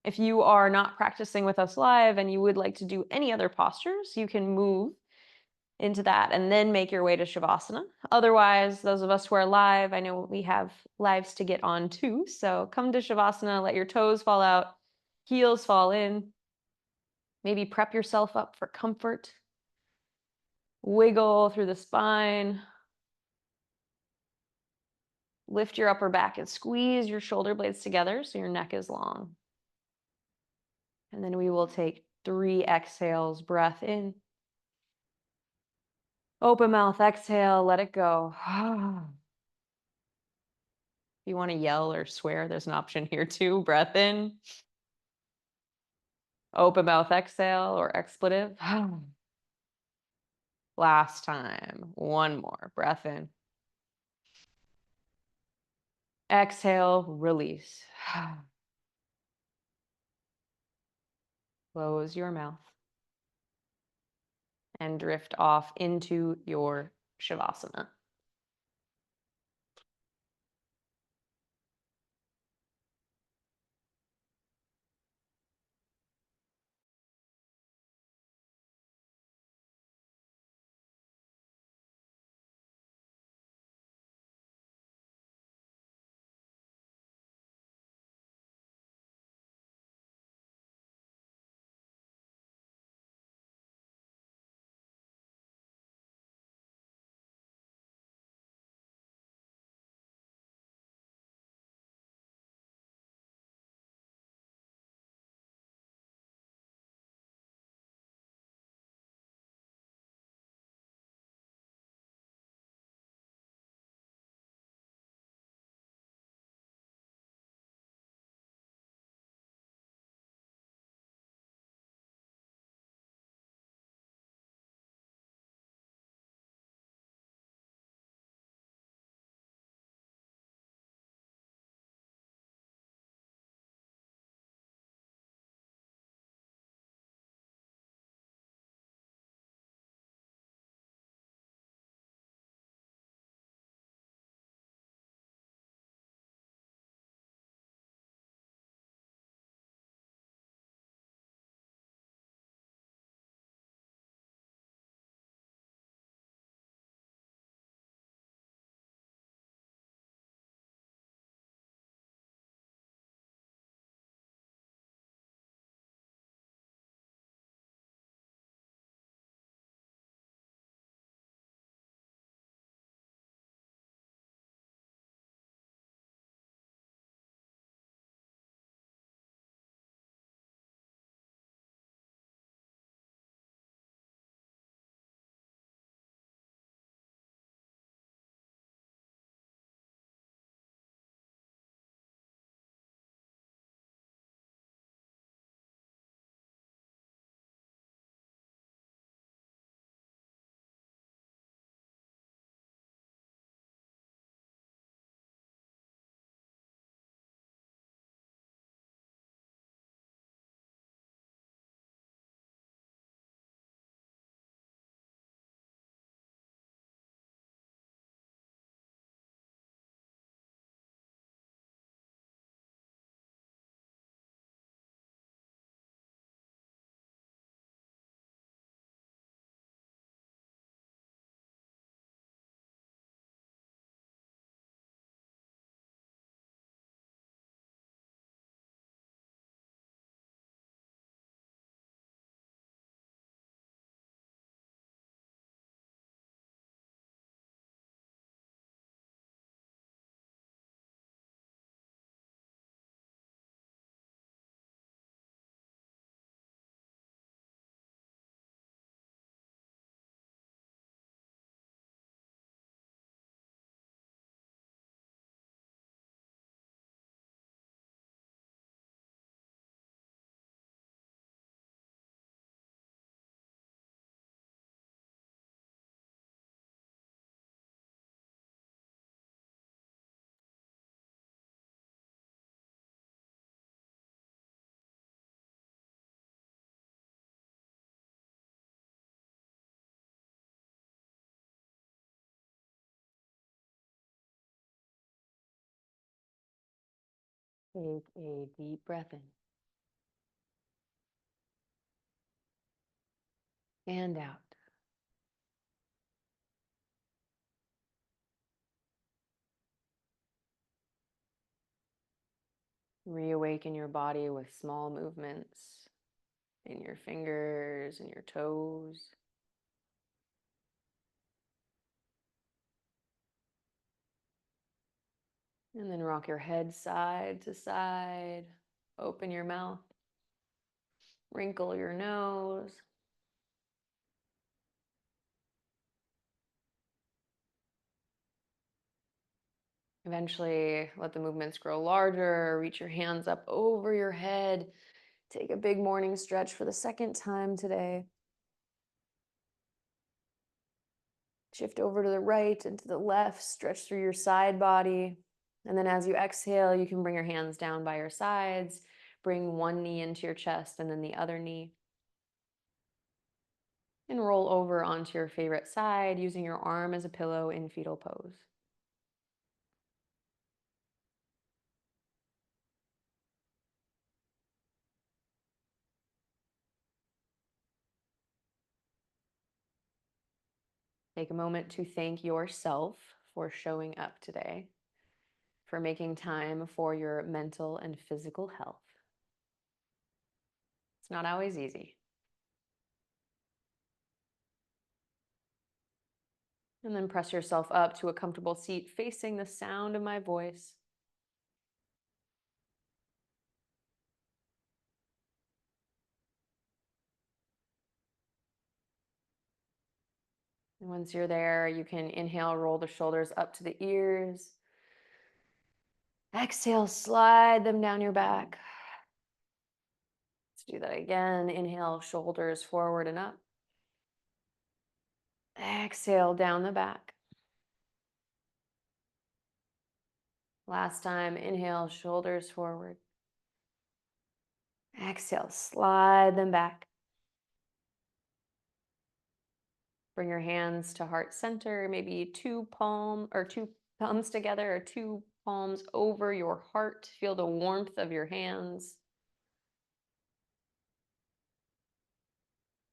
If you are not practicing with us live and you would like to do any other postures, you can move into that and then make your way to Shavasana. Otherwise, those of us who are live, I know we have lives to get on too. So come to Shavasana, let your toes fall out, heels fall in. Maybe prep yourself up for comfort. Wiggle through the spine. Lift your upper back and squeeze your shoulder blades together so your neck is long. And then we will take 3 exhales, breath in. Open mouth, exhale, let it go. If you want to yell or swear, there's an option here too. Breath in. Open mouth, exhale or expletive. Last time. One more. Breath in. Exhale, release. Close your mouth and drift off into your Shavasana. Take a deep breath in and out. Reawaken your body with small movements in your fingers and your toes. And then rock your head side to side. Open your mouth. Wrinkle your nose. Eventually, let the movements grow larger. Reach your hands up over your head. Take a big morning stretch for the second time today. Shift over to the right and to the left. Stretch through your side body. And then as you exhale, you can bring your hands down by your sides. Bring one knee into your chest and then the other knee. And roll over onto your favorite side using your arm as a pillow in fetal pose. Take a moment to thank yourself for showing up today, for making time for your mental and physical health. It's not always easy. And then press yourself up to a comfortable seat facing the sound of my voice. And once you're there, you can inhale, roll the shoulders up to the ears. Exhale, slide them down your back. Let's do that again. Inhale, shoulders forward and up. Exhale, down the back. Last time, inhale, shoulders forward. Exhale, slide them back. Bring your hands to heart center, maybe two thumbs together or two palms over your heart. Feel the warmth of your hands.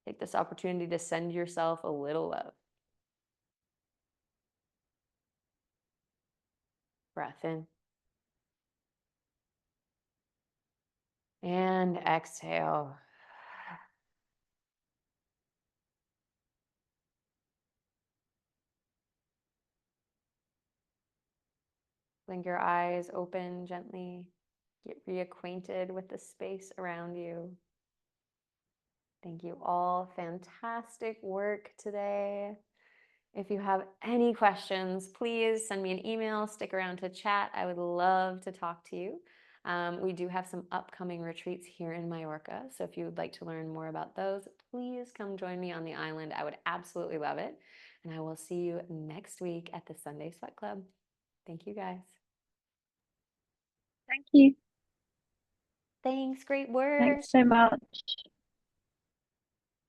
Take this opportunity to send yourself a little love. Breath in. And exhale. Blink your eyes open gently. Get reacquainted with the space around you. Thank you all. Fantastic work today. If you have any questions, please send me an email, stick around to chat. I would love to talk to you. We do have some upcoming retreats here in Mallorca. So if you would like to learn more about those, please come join me on the island. I would absolutely love it. And I will see you next week at the Sunday Sweat Club. Thank you guys. Thank you. Thanks. Great work. Thanks so much.